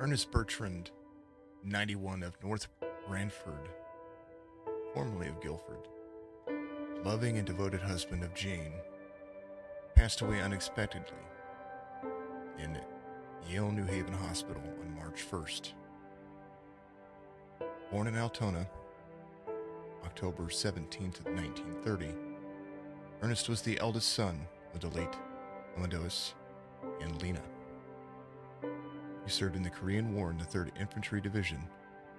Ernest Bertrand, 91, of North Brantford, formerly of Guildford, loving and devoted husband of Jane, passed away unexpectedly in Yale New Haven Hospital on March 1st. Born in Altona, October 17th, 1930, Ernest was the eldest son of the late Amadeus and Lena. He served in the Korean War in the 3rd Infantry Division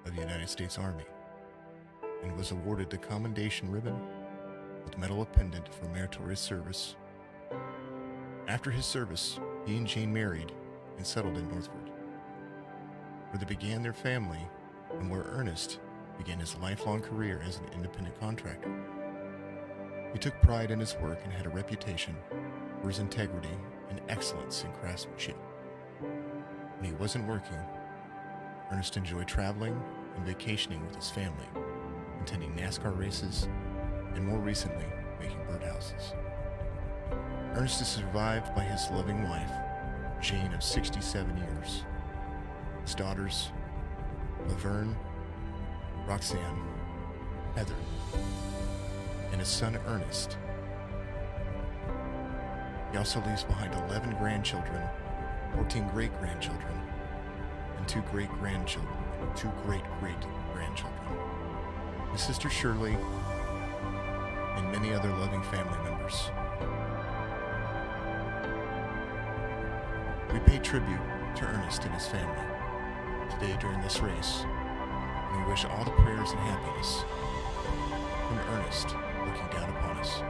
of the United States Army and was awarded the Commendation Ribbon with Medal of Pendant for meritorious service. After his service, he and Jane married and settled in Northford, where they began their family and where Ernest began his lifelong career as an independent contractor. He took pride in his work and had a reputation for his integrity and excellence in craftsmanship. When he wasn't working, Ernest enjoyed traveling and vacationing with his family, attending NASCAR races, and more recently, making birdhouses. Ernest is survived by his loving wife, Jane, of 67 years, his daughters, Laverne, Roxanne, Heather, and his son, Ernest. He also leaves behind 11 grandchildren, 14 great-grandchildren, and 2 great-great-grandchildren. His sister Shirley, and many other loving family members. We pay tribute to Ernest and his family today during this race, and we wish all the prayers and happiness from Ernest looking down upon us.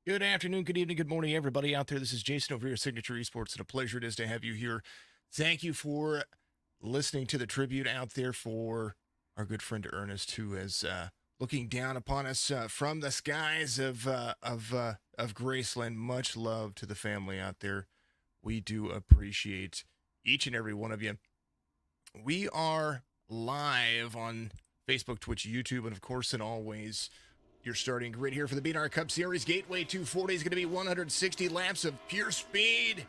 Good afternoon, good evening, good morning, everybody out there. This is Jason over here at Signature Esports, and a pleasure it is to have you here. Thank you for listening to the tribute out there for our good friend Ernest, who is looking down upon us from the skies of Graceland. Much love to the family out there. We do appreciate each and every one of you. We are live on Facebook, Twitch, YouTube, and of course, and always, your starting grid here for the BNR Cup Series. Gateway 240 is going to be 160 laps of pure speed.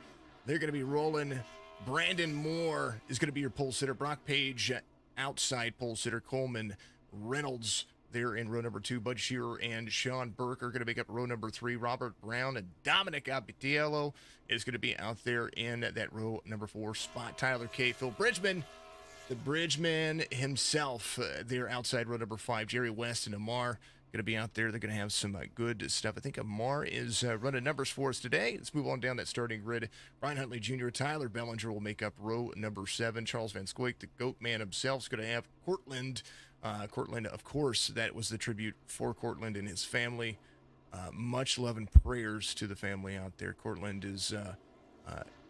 They're going to be rolling. Brandon Moore is going to be your pole sitter. Brock Page, outside pole sitter. Coleman Reynolds there in row number 2. Bud Shearer and Sean Burke are going to make up row number 3. Robert Brown and Dominic Abitiello is going to be out there in that row number 4 spot. Tyler K. Phil Bridgman the bridgeman himself, there outside row number 5, Jerry West and Amar going to be out there. They're going to have some good stuff. I think Amar is running numbers for us today. Let's move on down that starting grid. Brian Huntley Jr., Tyler Bellinger will make up row number 7. Charles Van Scoik, the goat man himself, is going to have Cortland. Cortland, of course, that was the tribute for Cortland and his family. Much love and prayers to the family out there. Cortland is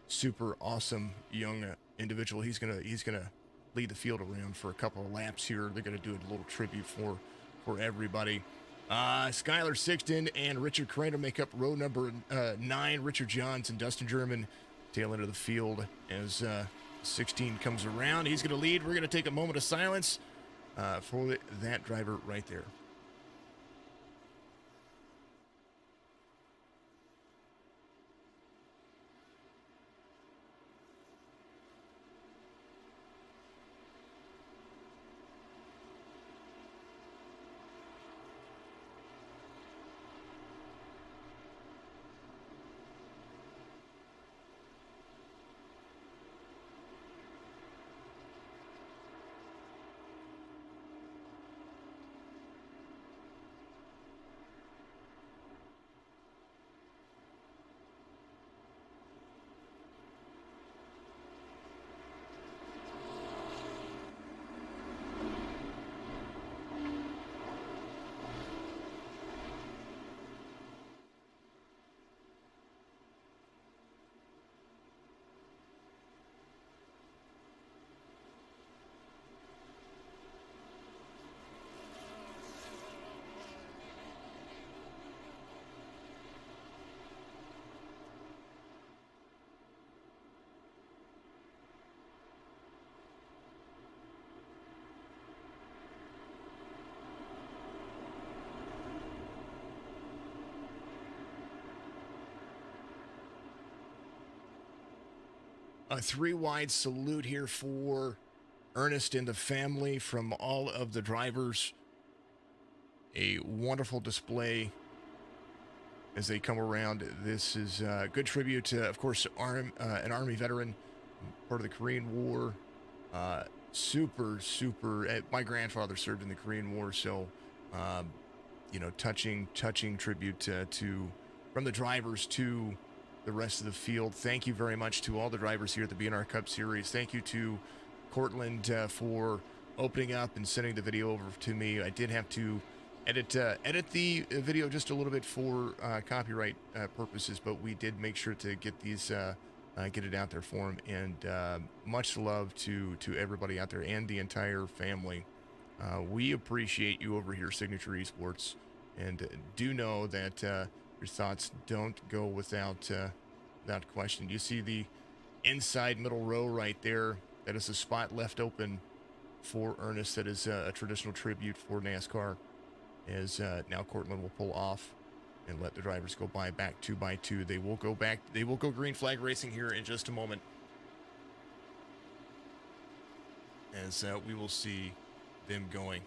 super awesome young individual. He's gonna lead the field around for a couple of laps here. They're gonna do a little tribute for everybody. Skylar Sixton and Richard Craner make up row number 9. Richard Johns and Dustin German tail end of the field as 16 comes around. He's gonna lead. We're gonna take a moment of silence for that driver right there. A 3-wide salute here for Ernest and the family from all of the drivers. A wonderful display as they come around. This is a good tribute to, of course, an Army veteran, part of the Korean War. Super. My grandfather served in the Korean War, so touching tribute to from the drivers to the rest of the field. Thank you very much to all the drivers here at the BNR Cup Series. Thank you to Cortland for opening up and sending the video over to me. I did have to edit the video just a little bit for copyright purposes, but we did make sure to get these get it out there for him. And much love to everybody out there and the entire family. We appreciate you over here, Signature Esports, and do know that your thoughts don't go without question. You see the inside middle row right there. That is a spot left open for Ernest. That is a traditional tribute for NASCAR. As now Cortland will pull off and let the drivers go by back 2 by 2. They will go back. They will go green flag racing here in just a moment. As we will see them going.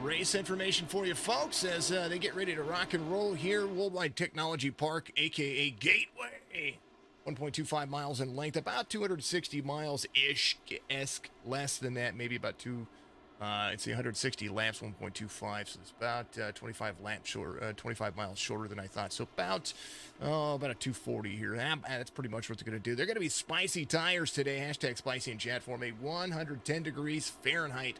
Race information for you folks as they get ready to rock and roll here. Worldwide Technology Park, aka Gateway, 1.25 miles in length, about 260 miles-ish, less than that, maybe about 160 laps, 1.25, so it's about 25 miles shorter than I thought. So about a 240 here. That's pretty much what they're going to do. They're going to be spicy tires today. Hashtag spicy in chat for me. 110 degrees Fahrenheit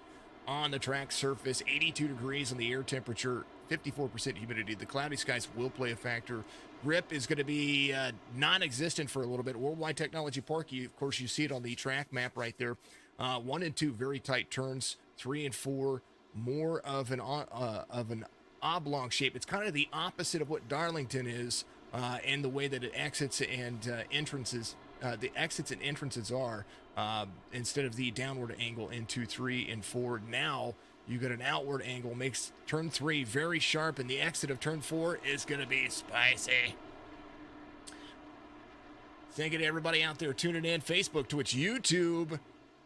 on the track surface, 82 degrees on the air temperature, 54% humidity. The cloudy skies will play a factor. Grip is going to be non-existent for a little bit. Worldwide Technology Park, of course, you see it on the track map right there. 1 and 2, very tight turns. 3 and 4, more of an oblong shape. It's kind of the opposite of what Darlington is, and the way that it exits and entrances. The exits and entrances are, instead of the downward angle into 3 and 4. Now you got an outward angle, makes turn 3 very sharp, and the exit of turn 4 is going to be spicy. Thank you to everybody out there tuning in. Facebook, Twitch, YouTube.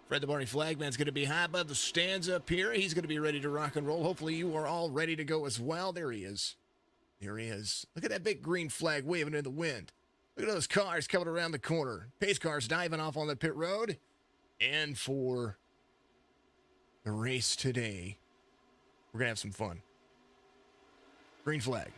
Fred the Barney Flagman's going to be high above the stands up here. He's going to be ready to rock and roll. Hopefully you are all ready to go as well. There he is. There he is. Look at that big green flag waving in the wind. Look at those cars coming around the corner. Pace cars diving off on the pit road. And for the race today, we're going to have some fun. Green flag.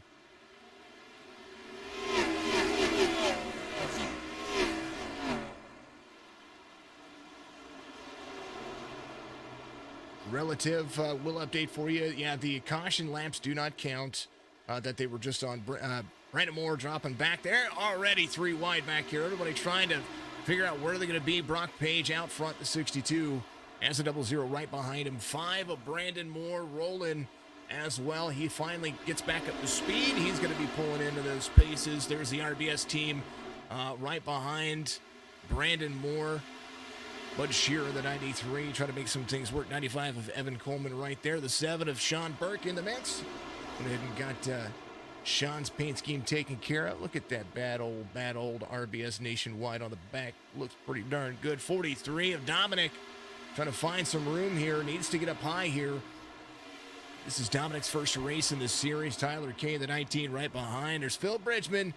Relative will update for you. Yeah, the caution laps do not count. That they were just on. Brandon Moore dropping back there. Already 3 wide back here. Everybody trying to figure out where they're going to be. Brock Page out front, the 62. As a 00 right behind him. 5 of Brandon Moore rolling as well. He finally gets back up to speed. He's going to be pulling into those paces. There's the RBS team right behind Brandon Moore. Bud Shearer, the 93, try to make some things work. 95 of Evan Coleman right there. The 7 of Sean Burke in the mix. Went ahead and got Sean's paint scheme taken care of. Look at that bad old RBS Nationwide on the back. Looks pretty darn good. 43 of Dominic. Trying to find some room here. Needs to get up high here. This is Dominic's first race in the series. Tyler Kay, the 19, right behind. There's Phil Bridgman.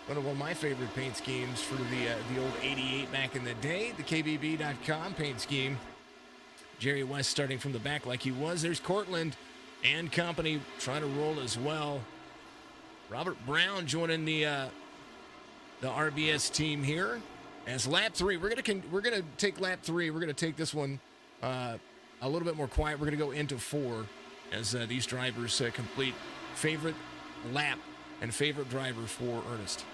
One of my favorite paint schemes for the old 88 back in the day. The KBB.com paint scheme. Jerry West starting from the back like he was. There's Cortland and company trying to roll as well. Robert Brown joining the RBS team here as lap 3. We're gonna take lap 3. We're gonna take this one a little bit more quiet. We're gonna go into 4 as these drivers complete favorite lap and favorite driver for Ernest.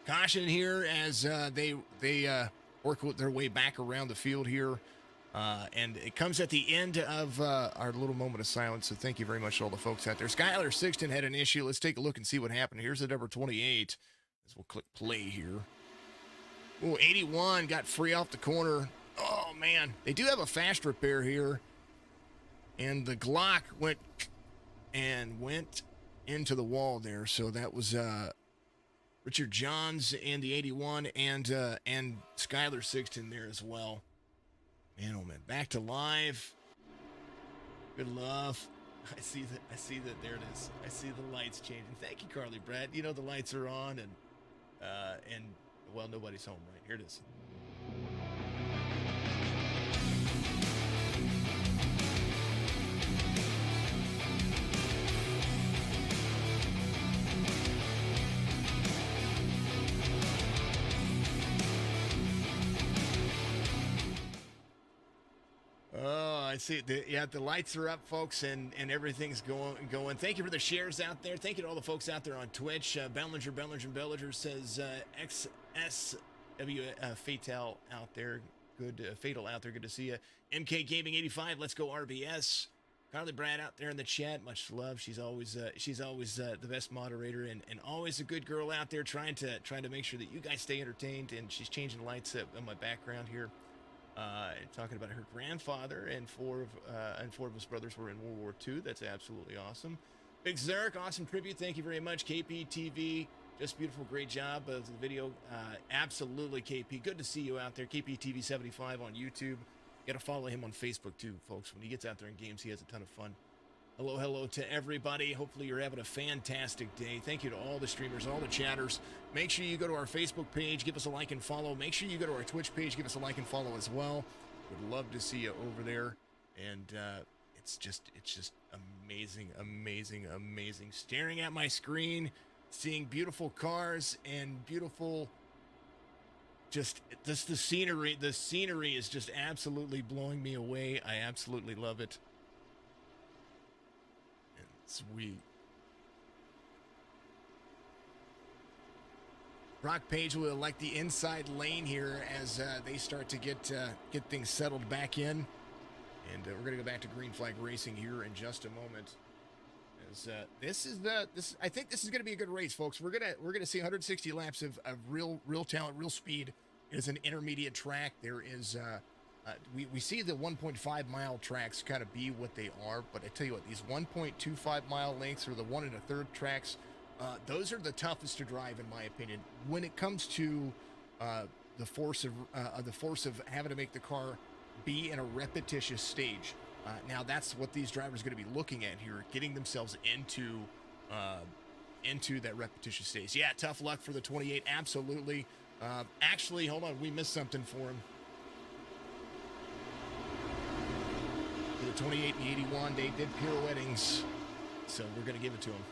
Caution here as they work their way back around the field here. And it comes at the end of our little moment of silence, so thank you very much to all the folks out there. Skylar Sixton had an issue. Let's take a look and see what happened. Here's the number 28. As we'll click play here. Oh, 81 got free off the corner. Oh, man. They do have a fast repair here. And the Glock went into the wall there, so that was Richard Johns and the 81 and Skylar Sixton there as well. Man, oh man, back to live. Good love. I see that there it is. I see the lights changing. Thank you, Carly Brad. You know the lights are on and well, nobody's home, right? Here it is. Oh, I see. The lights are up, folks, and everything's going. Thank you for the shares out there. Thank you to all the folks out there on Twitch. Bellinger says XSW Fatal out there. Good, Fatal out there. Good to see you. MK Gaming 85. Let's go RBS. Carly Brad out there in the chat. Much love. She's always the best moderator and always a good girl out there trying to make sure that you guys stay entertained. And she's changing lights up in my background here. Talking about her grandfather and four of his brothers were in World War II. That's absolutely awesome. Big Zerk, awesome tribute. Thank you very much. KPTV, just beautiful. Great job of the video. Absolutely, KP. Good to see you out there. KPTV 75 on YouTube. Got to follow him on Facebook too, folks. When he gets out there in games, he has a ton of fun. Hello to everybody. Hopefully you're having a fantastic day. Thank you to all the streamers, all the chatters. Make sure you go to our Facebook page, give us a like and follow. Make sure you go to our Twitch page, give us a like and follow as well. Would love to see you over there. And it's just amazing. Staring at my screen, seeing beautiful cars and beautiful, just the scenery. The scenery is just absolutely blowing me away. I absolutely love it. Sweet. Brock Page will elect the inside lane here as they start to get things settled back in, and we're gonna go back to green flag racing here in just a moment. As I think this is gonna be a good race, folks. We're gonna see 160 laps of real talent, real speed. It is an intermediate track. There is. We see the 1.5 mile tracks kind of be what they are, but I tell you what, these 1.25 mile lengths or the 1 1/3 tracks, those are the toughest to drive in my opinion. When it comes to the force of having to make the car be in a repetitious stage. Now that's what these drivers are going to be looking at here, getting themselves into that repetitious stage. Yeah, tough luck for the 28, absolutely. Actually, hold on, we missed something for him. The 28 and the 81, they did pirouettings, so we're going to give it to them.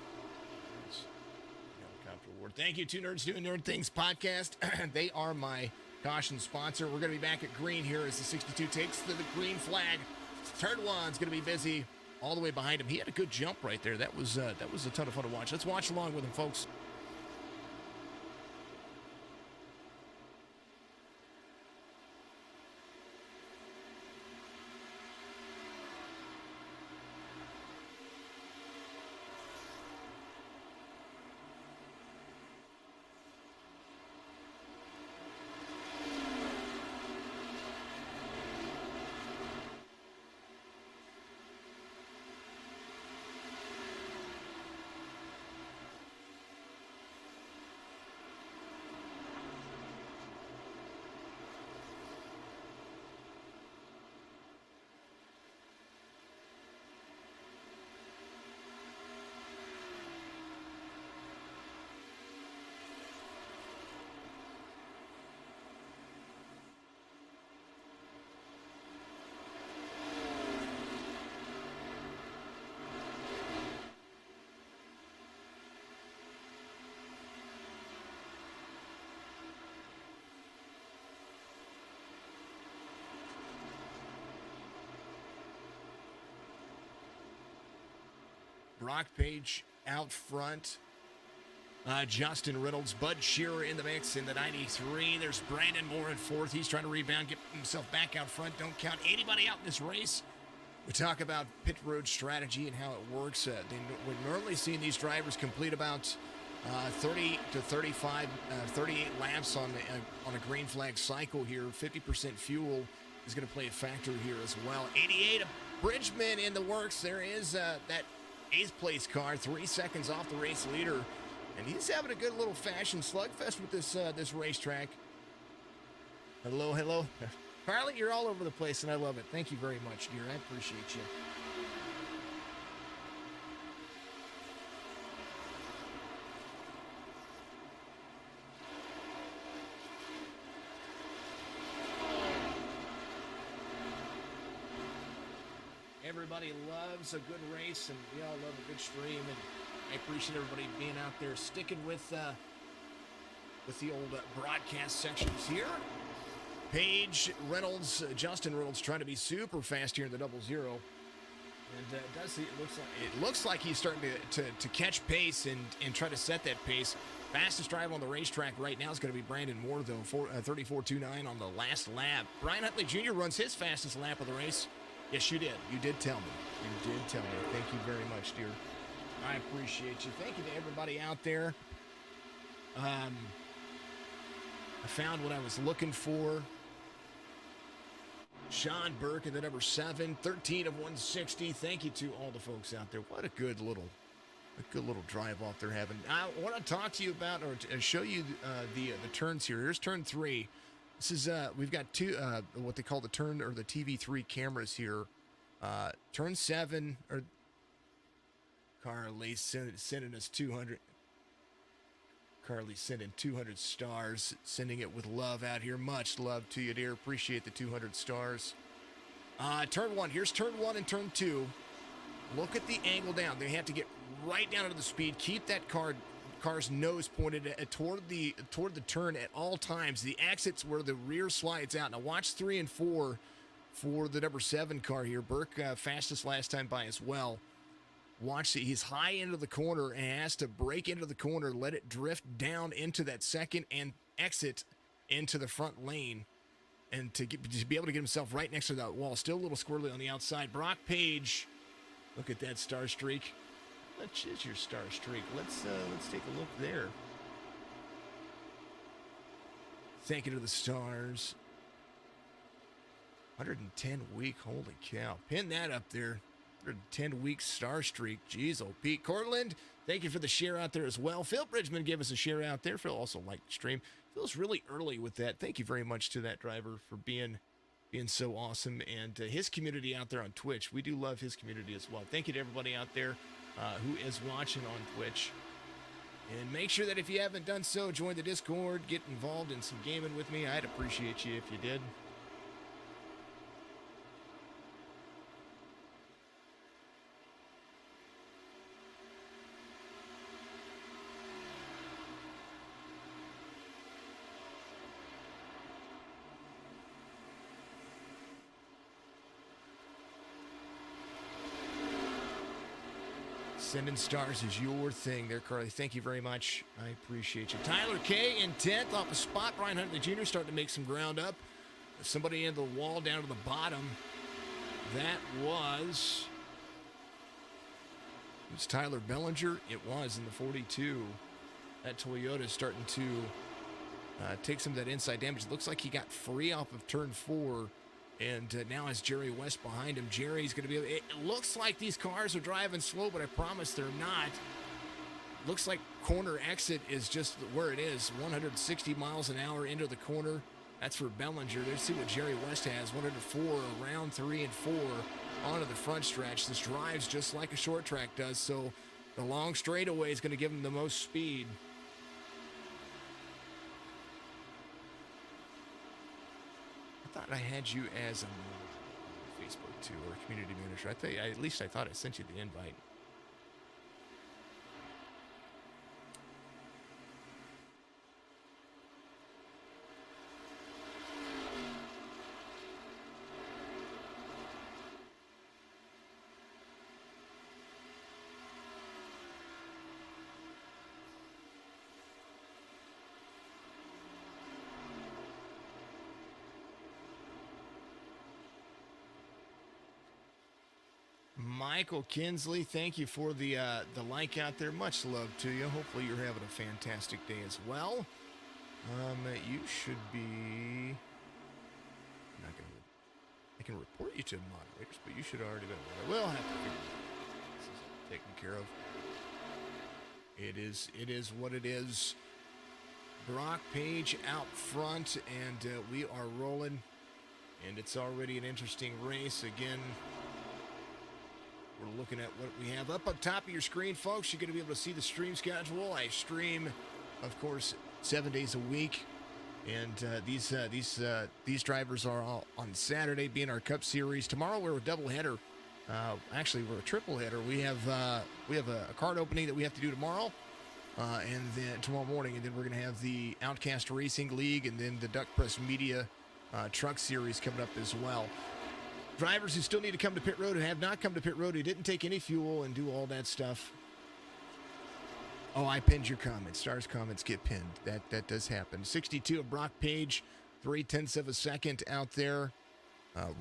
Helicopter award. Thank you to Nerds Doing Nerd Things podcast. They are my caution sponsor. We're going to be back at green here as the 62 takes the green flag. Turn one's going to be busy all the way behind him. He had a good jump right there. That was a ton of fun to watch. Let's watch along with him, folks. Brock Page out front. Justin Reynolds, Bud Shearer in the mix in the 93. There's Brandon Moore in fourth. He's trying to rebound, get himself back out front. Don't count anybody out in this race. We talk about pit road strategy and how it works. We're normally seeing these drivers complete about 30 to 35, 38 laps on a green flag cycle here. 50% fuel is going to play a factor here as well. 88, a Bridgman in the works. There is that 8th place car, 3 seconds off the race leader. And he's having a good little fashion slugfest with this racetrack. Hello. Carly, you're all over the place, and I love it. Thank you very much, dear. I appreciate you. Everybody loves a good race, and we all love a good stream, and I appreciate everybody being out there sticking with the old broadcast sections here. Page, Reynolds, Justin Reynolds trying to be super fast here in the 00. And it looks like he's starting to catch pace and try to set that pace. Fastest driver on the racetrack right now is going to be Brandon Moore, though, 34.29 on the last lap. Brian Huntley Jr. runs his fastest lap of the race. Yes, you did. You did tell me. You did tell me. Thank you very much, dear. I appreciate you. Thank you to everybody out there. I found what I was looking for. Sean Burke at the number 7, 13 of 160. Thank you to all the folks out there. What a good little A good little drive off they're having. I want to talk to you about or show you the turns here. Here's turn 3. This is we've got two what they call the turn or the TV3 cameras here. Turn 7 or Carly sending us 200. Carly sending 200 stars, sending it with love out here. Much love to you, dear. Appreciate the 200 stars. Turn 1. Here's turn 1 and turn 2. Look at the angle down. They have to get right down to the speed. Keep that car's nose pointed toward the turn at all times. The exit's where the rear slides out. Now watch 3 and 4 for the number 7 car here. Burke fastest last time by as well. Watch it. He's high into the corner and has to break into the corner, let it drift down into that second and exit into the front lane. And to be able to get himself right next to that wall. Still a little squirrely on the outside. Brock Page. Look at that star streak. Which is your star streak? Let's take a look there. Thank you to the stars. 110 week. Holy cow! Pin that up there. 110 week star streak. Jeez, oh Pete Cortland. Thank you for the share out there as well. Phil Bridgman gave us a share out there. Phil also liked the stream. Phil's really early with that. Thank you very much to that driver for being so awesome, and his community out there on Twitch. We do love his community as well. Thank you to everybody out there who is watching on Twitch. And make sure that if you haven't done so, join the Discord, get involved in some gaming with me. I'd appreciate you if you did. Sending stars is your thing there, Carly. Thank you very much. I appreciate you. Tyler K in 10th off a spot. Brian Huntley Jr. starting to make some ground up. Somebody in the wall down to the bottom. That was... It was Tyler Bellinger. It was in the 42. That Toyota is starting to take some of that inside damage. It looks like he got free off of turn 4. And now has Jerry West behind him. Jerry's going to be... It looks like these cars are driving slow, but I promise they're not. Looks like corner exit is just where it is. 160 miles an hour into the corner. That's for Bellinger. Let's see what Jerry West has. 104 around 3 and 4 onto the front stretch. This drives just like a short track does, so the long straightaway is going to give him the most speed. I thought I had you as a Facebook too, or community manager. At least I thought I sent you the invite. Michael Kinsley, thank you for the like out there. Much love to you. Hopefully you're having a fantastic day as well. You should be... I can report you to moderators, but you should have already been... We'll have to figure this is taken care of. It is what it is. Brock Page out front, and we are rolling. And it's already an interesting race. Again... We're looking at what we have up on top of your screen, folks. You're going to be able to see the stream schedule. I stream, of course, 7 days a week, and these drivers are all on Saturday, BNR Cup Series. Tomorrow we're a doubleheader. Actually, we're a triple header. We have a card opening that we have to do tomorrow, and then tomorrow morning, and then we're going to have the Outcast Racing League, and then the Duck Press Media Truck Series coming up as well. Drivers who still need to come to pit road, who have not come to pit road, who didn't take any fuel and do all that stuff. Oh, I pinned your comment. Stars comments get pinned. That does happen. 62 of Brock Page, 0.3 of a second out there.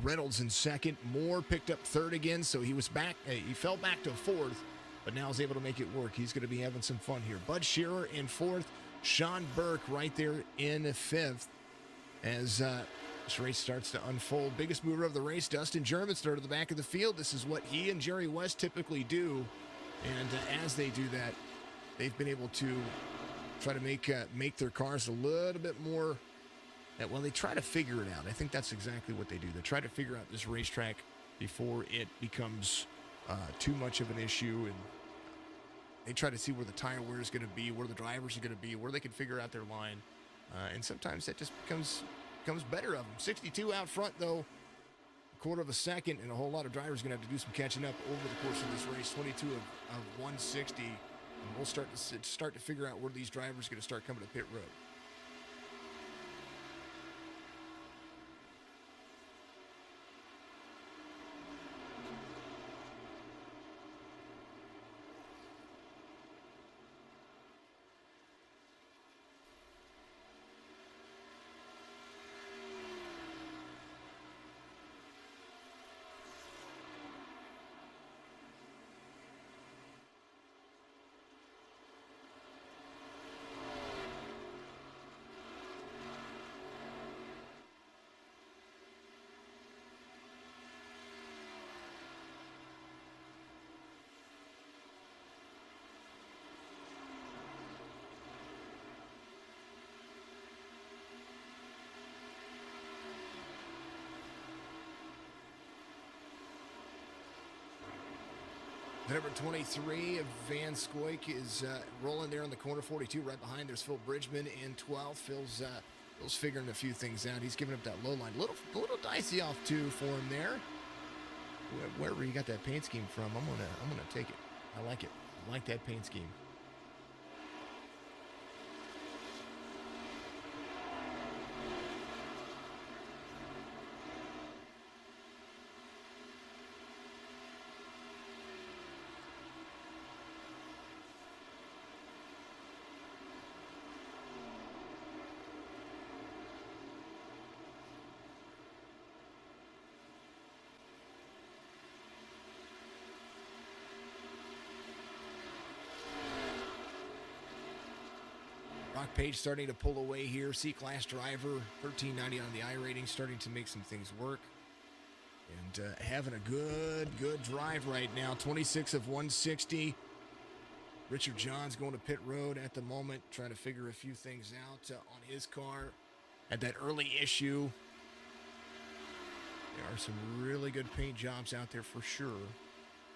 Reynolds in second. Moore picked up third again, so he was back. He fell back to fourth, but now is able to make it work. He's going to be having some fun here. Bud Shearer in fourth. Sean Burke right there in fifth. As this race starts to unfold. Biggest mover of the race, Dustin German, started at the back of the field. This is what he and Jerry West typically do. And as they do that, they've been able to try to make their cars a little bit more. Well, they try to figure it out. I think that's exactly what they do. They try to figure out this racetrack before it becomes too much of an issue, and they try to see where the tire wear is going to be, where the drivers are going to be, where they can figure out their line. And sometimes that just becomes better of them. 62 out front, though, a quarter of a second, and a whole lot of drivers are going to have to do some catching up over the course of this race. 22 of 160, and we'll start to figure out where these drivers are going to start coming to pit road. The number 23 of Van Scoik is rolling there in the corner. 42 right behind. There's Phil Bridgman in 12. Phil's figuring a few things out. He's giving up that low line. A little dicey off two for him there. Wherever you got that paint scheme from, I'm gonna take it. I like it. I like that paint scheme. Brock Page starting to pull away here. C-Class driver, 1390 on the iRating, starting to make some things work. And having a good drive right now. 26 of 160. Richard Johns going to pit road at the moment, trying to figure a few things out on his car. Had that early issue. There are some really good paint jobs out there for sure.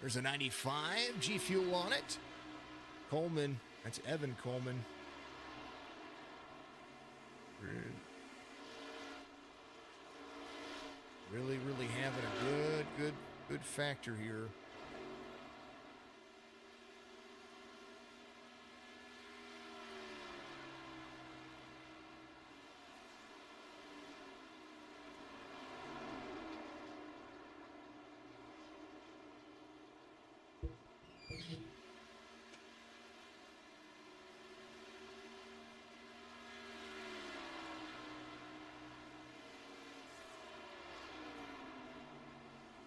There's a 95 G Fuel on it. Coleman, that's Evan Coleman. Really having a good factor here.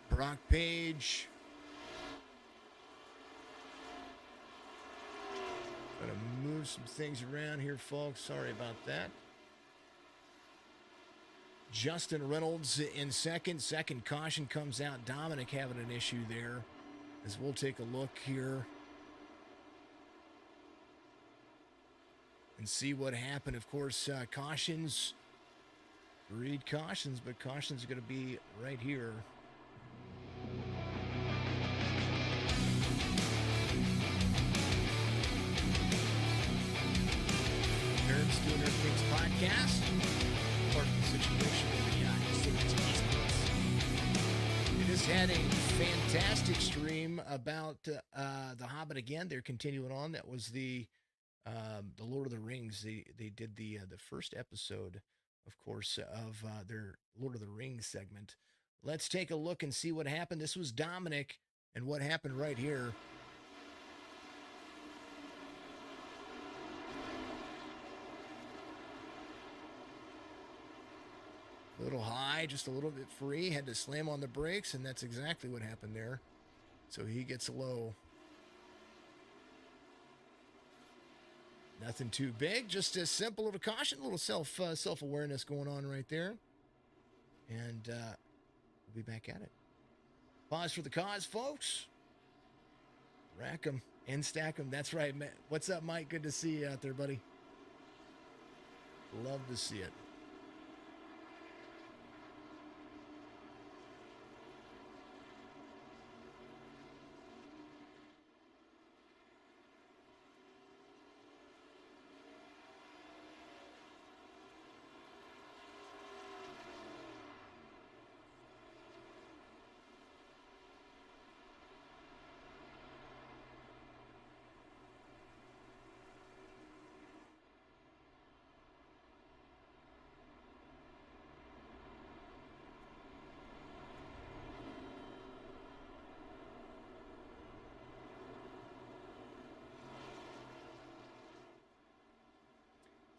Brock Page. Gotta move some things around here, folks. Sorry about that. Justin Reynolds in second. Second caution comes out. Dominic having an issue there. As we'll take a look here and see what happened. Of course, cautions. Read cautions, but cautions are going to be right here. Nerds Doing Their Things podcast. Part of the situation with the Signature Esports. It has had a fantastic stream about The Hobbit again. They're continuing on. That was the Lord of the Rings. They did the first episode, of course, of their Lord of the Rings segment. Let's take a look and see what happened. This was Dominic and what happened right here. A little high, just a little bit free. Had to slam on the brakes, and that's exactly what happened there. So he gets low. Nothing too big, just a simple little caution, a little self-awareness going on right there. And we'll be back at it. Pause for the cause, folks. Rack 'em and stack 'em. That's right. What's up, Mike? Good to see you out there, buddy. Love to see it.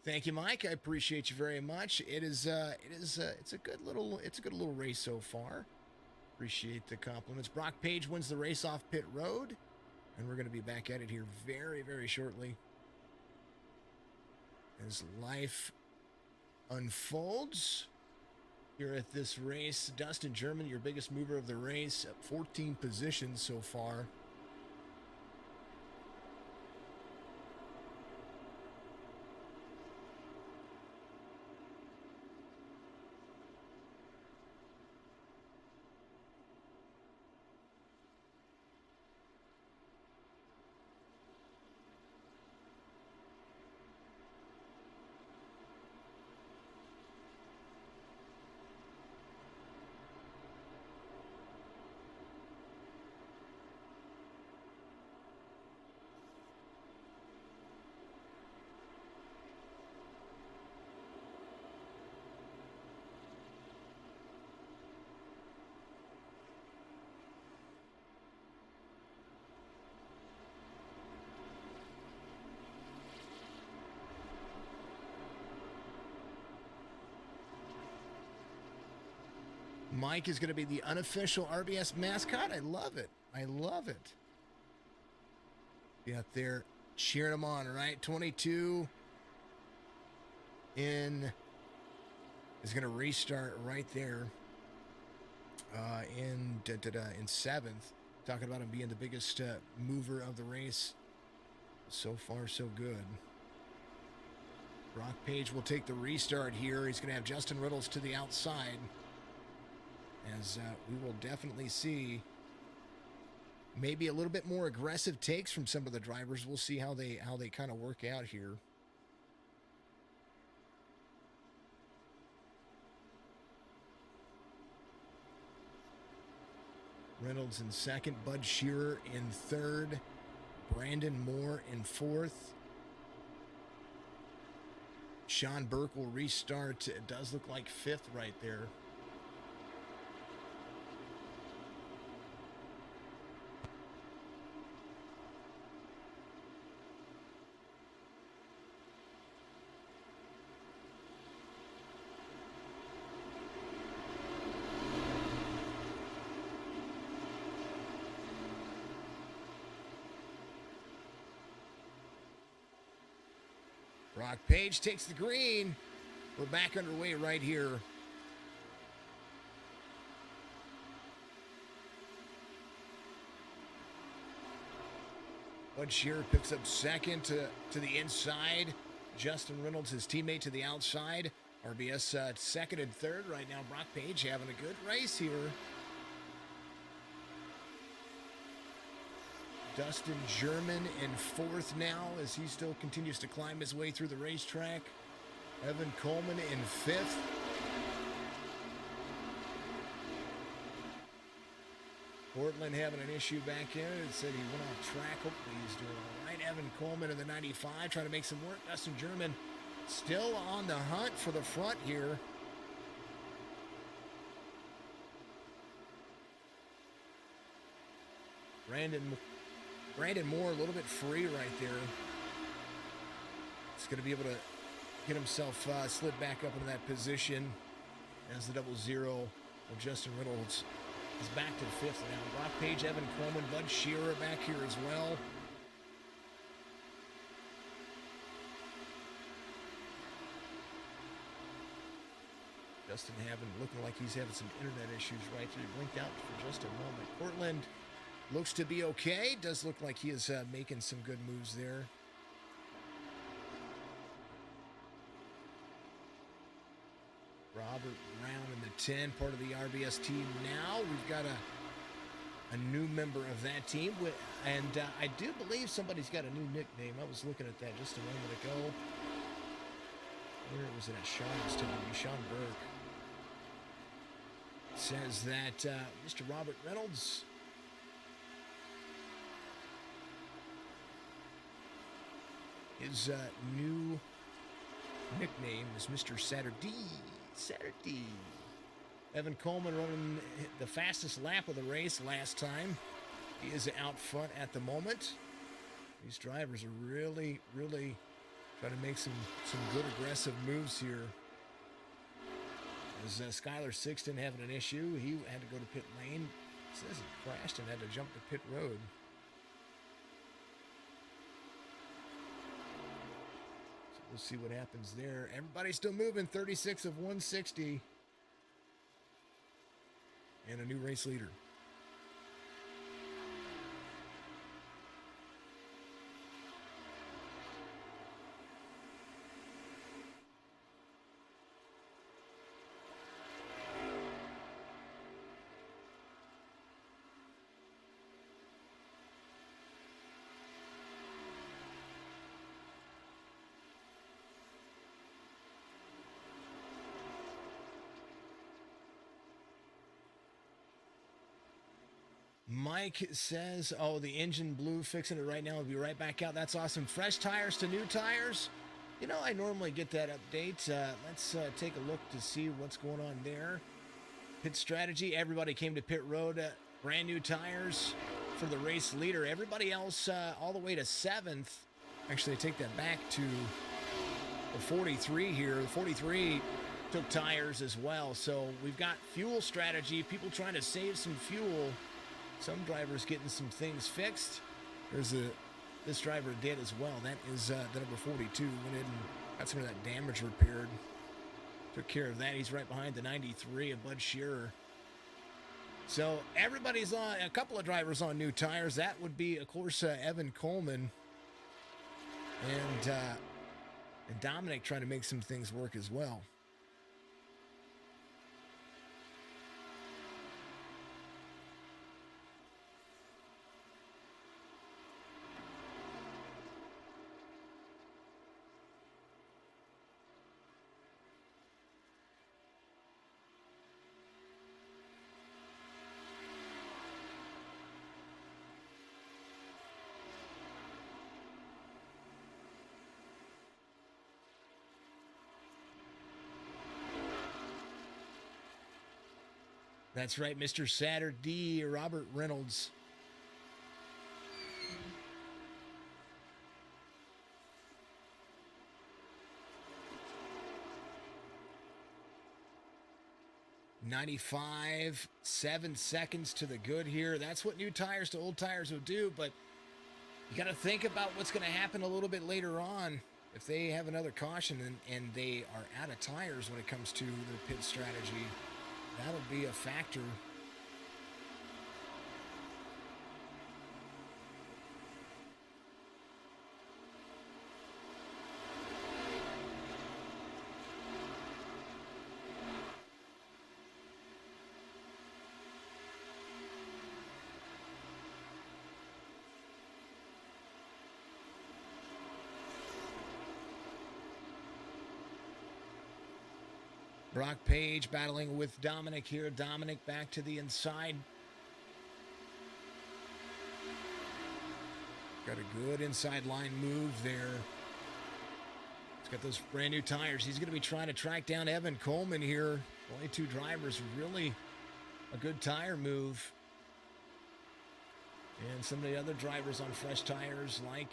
Thank you, Mike. I appreciate you very much. It's a good little race so far. Appreciate the compliments. Brock Page wins the race off pit road, and we're going to be back at it here very, very shortly as life unfolds here at this race. Dustin German, your biggest mover of the race, 14 positions so far. Mike is going to be the unofficial RBS mascot. I love it. I love it. Be out there cheering him on, right? 22 in is going to restart right there in seventh. Talking about him being the biggest mover of the race. So far, so good. Brock Page will take the restart here. He's going to have Justin Riddles to the outside. As we will definitely see maybe a little bit more aggressive takes from some of the drivers. We'll see how they kind of work out here. Reynolds in second, Bud Shearer in third, Brandon Moore in fourth. Sean Burke will restart. It does look like fifth right there. Brock Page takes the green. We're back underway right here. Bud Shearer picks up second to the inside. Justin Reynolds, his teammate, to the outside. RBS second and third right now. Brock Page having a good race here. Dustin German in fourth now as he still continues to climb his way through the racetrack. Evan Coleman in fifth. Portland having an issue back in. It said he went off track. Hopefully he's doing all right. Evan Coleman in the 95 trying to make some work. Dustin German still on the hunt for the front here. Brandon Moore a little bit free right there. He's going to be able to get himself slid back up into that position as the 00. Well, Justin Reynolds is back to fifth now. Brock Page, Evan Coleman, Bud Shearer back here as well. Justin looking like he's having some internet issues right there. He blinked out for just a moment. Portland looks to be okay. Does look like he is making some good moves there. Robert Brown in the 10, part of the RBS team now. We've got a new member of that team. And I do believe somebody's got a new nickname. I was looking at that just a moment ago. Where was it at Sean's telling me? Sean Burke says that Mr. Robert Reynolds his new nickname is Mr. Saturday. Saturday. Evan Coleman running the fastest lap of the race last time. He is out front at the moment. These drivers are really, really trying to make some good aggressive moves here. As Skylar Sixton having an issue. He had to go to pit lane. It says he crashed and had to jump to pit road. So we'll see what happens there. Everybody's still moving. 36 of 160. And a new race leader. Mike says, oh, the engine blew, fixing it right now. We'll be right back out. That's awesome. Fresh tires to new tires. You know, I normally get that update. Let's take a look to see what's going on there. Pit strategy. Everybody came to pit road. Brand new tires for the race leader. Everybody else all the way to 7th. Actually, I take that back to the 43 here. The 43 took tires as well. So we've got fuel strategy. People trying to save some fuel. Some drivers getting some things fixed. This driver did as well. That is the number 42. Went in and got some of that damage repaired. Took care of that. He's right behind the 93 of Bud Shearer. So everybody's on, a couple of drivers on new tires. That would be, of course, Evan Coleman and Dominic trying to make some things work as well. That's right, Mr. Saturday, Robert Reynolds. .95, 7 seconds to the good here. That's what new tires to old tires will do, but you got to think about what's going to happen a little bit later on. If they have another caution and they are out of tires when it comes to their pit strategy, that'll be a factor. Brock Page battling with Dominic here. Dominic back to the inside. Got a good inside line move there. He's got those brand new tires. He's going to be trying to track down Evan Coleman here. Only two drivers, really a good tire move. And some of the other drivers on fresh tires like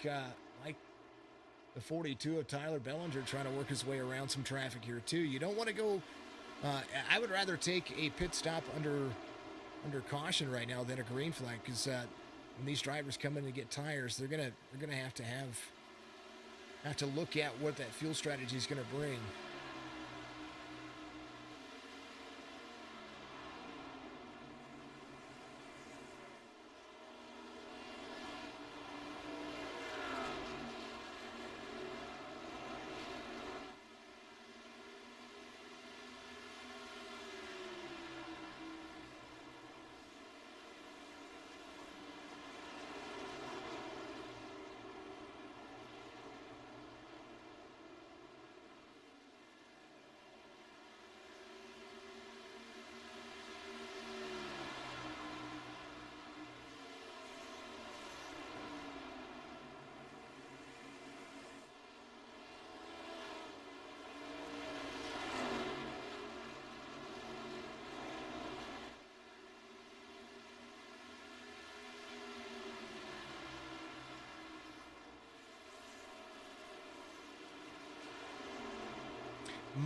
the 42 of Tyler Bellinger trying to work his way around some traffic here too. You don't want to go, I would rather take a pit stop under caution right now than a green flag, because when these drivers come in to get tires, they're gonna have to look at what that fuel strategy is gonna bring.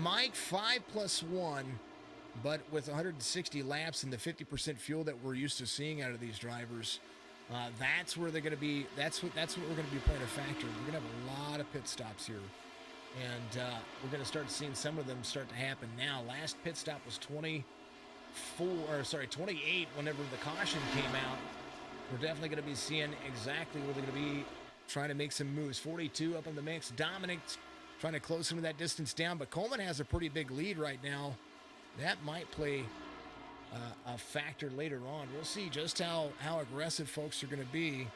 Mike 5+1, but with 160 laps and the 50% fuel that we're used to seeing out of these drivers, that's where they're going to be. That's what we're going to be playing a factor. We're going to have a lot of pit stops here, and we're going to start seeing some of them start to happen now. Last pit stop was 28 whenever the caution came out. We're definitely going to be seeing exactly where they're going to be trying to make some moves. 42 up in the mix. Dominic trying to close some of that distance down, but Coleman has a pretty big lead right now. That might play a factor later on. We'll see just how aggressive folks are going to be.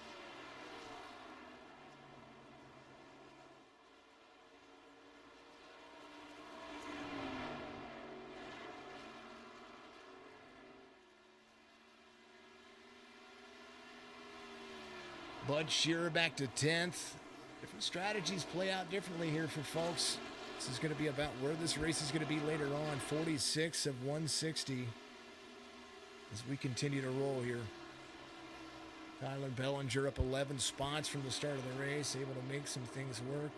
Bud Shearer back to 10th. Different strategies play out differently here for folks. This is going to be about where this race is going to be later on. 46 of 160 as we continue to roll here. Tyler Bellinger up 11 spots from the start of the race, able to make some things work.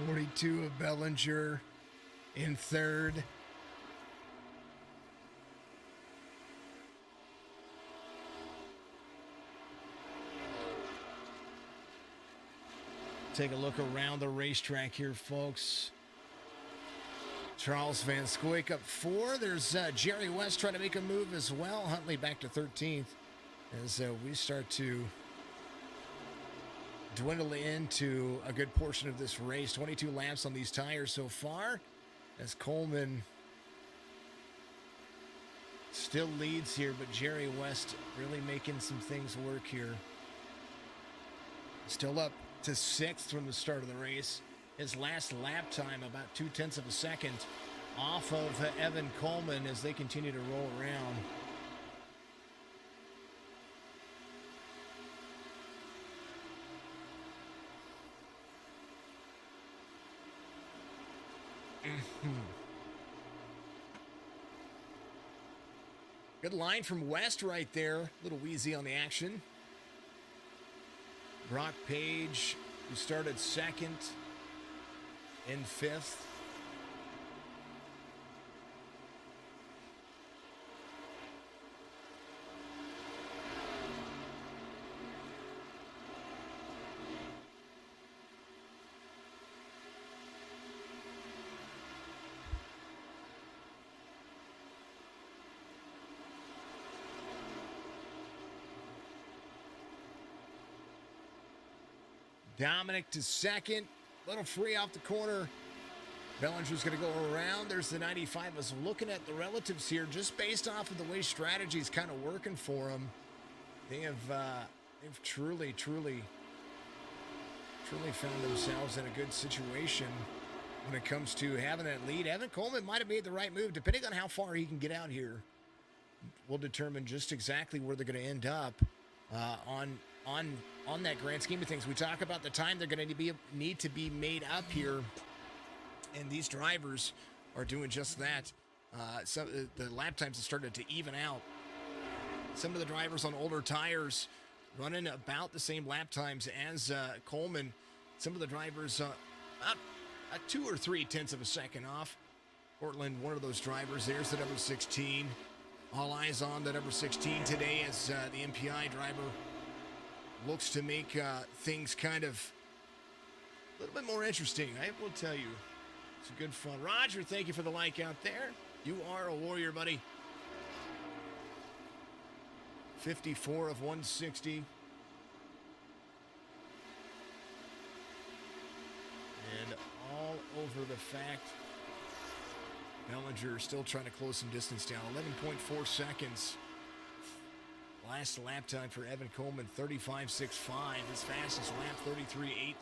.42 of Bellinger in third. Take a look around the racetrack here, folks. Charles Van Scoyk up 4. There's Jerry West trying to make a move as well. Huntley back to 13th as we start to dwindle into a good portion of this race. 22 laps on these tires so far as Coleman still leads here, but Jerry West really making some things work here. Still up to 6th from the start of the race. His last lap time about 0.2 of a second off of Evan Coleman as they continue to roll around. Good line from West right there. A little wheezy on the action. Brock Page, who started 2nd and 5th. Dominic to 2nd. Little free off the corner. Bellinger's going to go around. There's the 95. I was looking at the relatives here, just based off of the way strategy's kind of working for them. They have they've truly found themselves in a good situation when it comes to having that lead. Evan Coleman might have made the right move, depending on how far he can get out here. Will determine just exactly where they're going to end up on that grand scheme of things. We talk about the time they're going to need to be made up here, and these drivers are doing just that. So the lap times have started to even out. Some of the drivers on older tires running about the same lap times as Coleman. Some of the drivers about 2 or 3 tenths of a second off. Portland, one of those drivers. There's the number 16. All eyes on the number 16 today as the MPI driver looks to make things kind of a little bit more interesting. I will tell you, it's a good fun. Roger, thank you for the like out there. You are a warrior, buddy. 54 of 160. And all over the fact Bellinger still trying to close some distance down. 11.4 seconds. Last lap time for Evan Coleman, 35.65. His fastest lap, 33.80.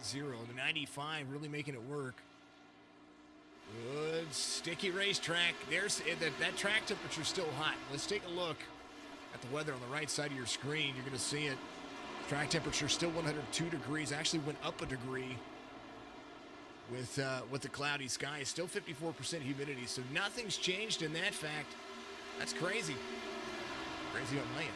The 95 really making it work. Good sticky racetrack. There's that track temperature still hot. Let's take a look at the weather on the right side of your screen. You're going to see it. Track temperature still 102 degrees. Actually went up a degree with the cloudy sky. Still 54% humidity. So nothing's changed in that fact. That's crazy. Crazy on my end.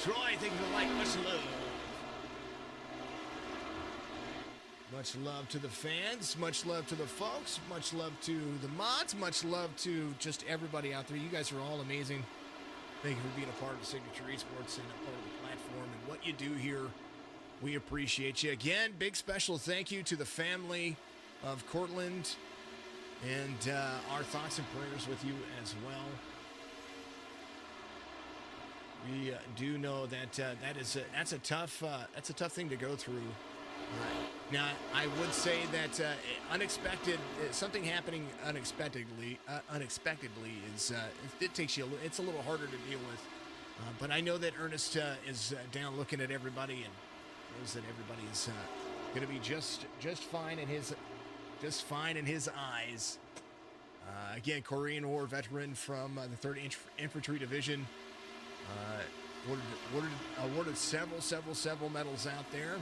Troy, thank you for the like. Much love. Much love to the fans. Much love to the folks. Much love to the mods. Much love to just everybody out there. You guys are all amazing. Thank you for being a part of Signature Esports and a part of the platform and what you do here. We appreciate you. Again, big special thank you to the family of Cortland, and our thoughts and prayers with you as well. We do know that that's a tough thing to go through. Now, I would say that unexpected something happening unexpectedly is it takes you it's a little harder to deal with. But I know that Ernest is down looking at everybody and knows that everybody is going to be just fine in his eyes. Again, Korean War veteran from the 3rd Infantry Division. Awarded several medals out there.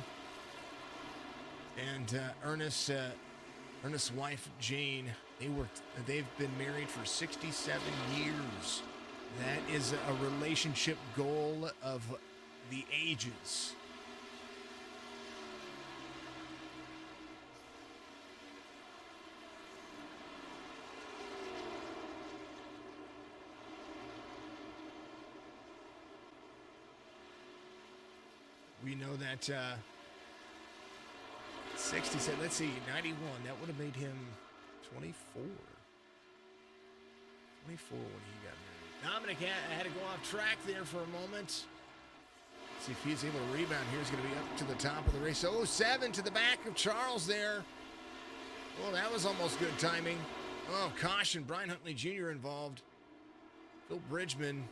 And Ernest's wife Jane, they've been married for 67 years. That is a relationship goal of the ages. We know that 67, let's see, 91, that would have made him 24. 24 when he got married. Dominic had to go off track there for a moment. See if he's able to rebound here. He's going to be up to the top of the race. 07 to the back of Charles there. Well, that was almost good timing. Oh, caution, Brian Huntley Jr. involved. Phil Bridgman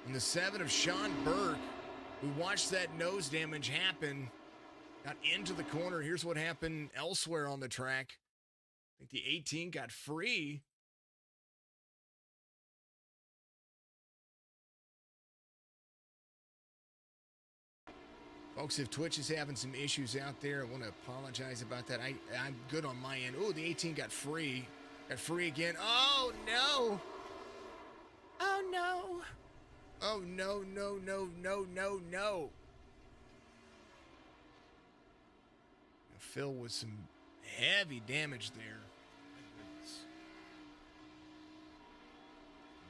and the 7 of Sean Burke. We watched that nose damage happen. Got into the corner. Here's what happened elsewhere on the track. I think the 18 got free. Folks, if Twitch is having some issues out there, I want to apologize about that. I'm good on my end. Oh, the 18 got free. Got free again. Oh, no. Oh, no. Oh, no. Phil with some heavy damage there.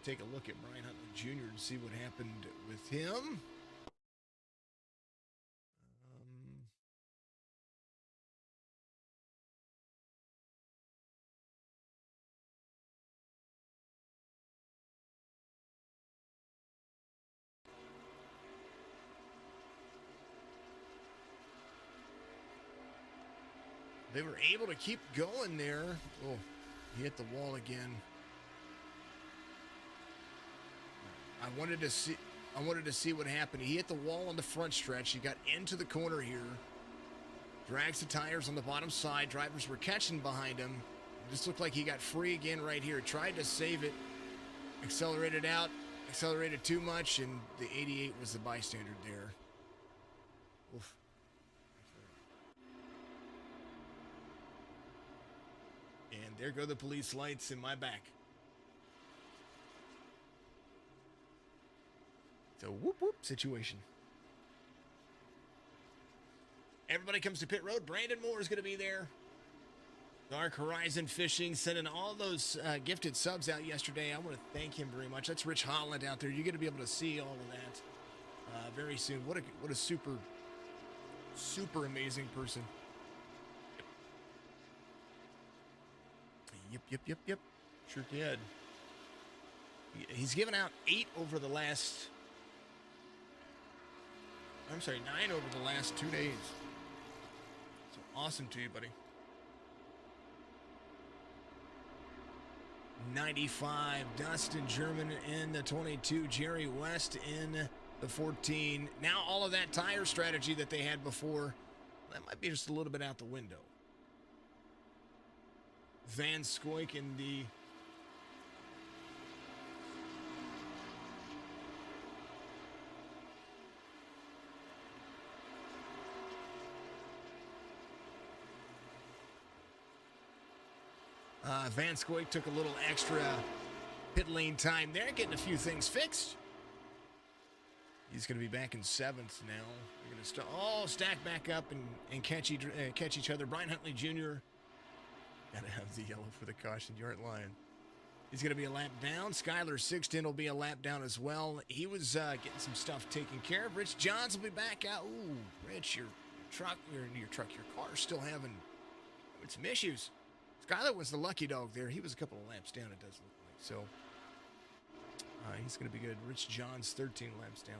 Take a look at Brian Huntley Jr. and see what happened with him. They were able to keep going there. Oh, he hit the wall again. I wanted to see what happened. He hit the wall on the front stretch. He got into the corner here. Drags the tires on the bottom side. Drivers were catching behind him. It just looked like he got free again right here. Tried to save it. Accelerated out. Accelerated too much, and the 88 was the bystander there. Oof. And there go the police lights in my back. It's a whoop whoop situation. Everybody comes to pit road. Brandon Moore is going to be there. Dark Horizon Fishing sending all those gifted subs out yesterday. I want to thank him very much. That's Rich Holland out there. You're going to be able to see all of that very soon. What a super amazing person. Yep. Sure did. He's given out 8 over the last... I'm sorry, 9 over the last 2 days. So awesome to you, buddy. 95, Dustin German in the 22, Jerry West in the 14. Now all of that tire strategy that they had before, that might be just a little bit out the window. Van Scoik in the Van Scoik took a little extra pit lane time there, getting a few things fixed. He's going to be back in 7th now. They're going to stack back up and catch each other. Brian Huntley Jr. Got to have the yellow for the caution. You aren't lying. He's going to be a lap down. Skylar Sixton will be a lap down as well. He was getting some stuff taken care of. Rich Johns will be back out. Ooh, Rich, your car's still having some issues. Skylar was the lucky dog there. He was a couple of laps down, it does look like. So he's going to be good. Rich Johns, 13 laps down.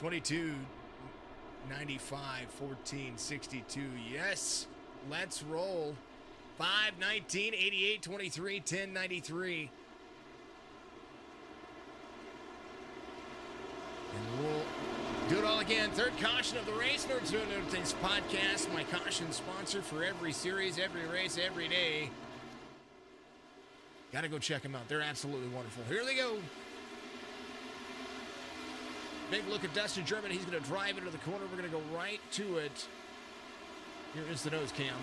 $22.95, 14.62. Yes, let's roll. 5.19, 88, 23, 10.93. And we'll do it all again. Third caution of the race. Nerds Doing Nerd Things podcast. My caution sponsor for every series, every race, every day. Got to go check them out. They're absolutely wonderful. Here they go. Big look at Dustin German. He's going to drive into the corner. We're going to go right to it. Here is the nose cam.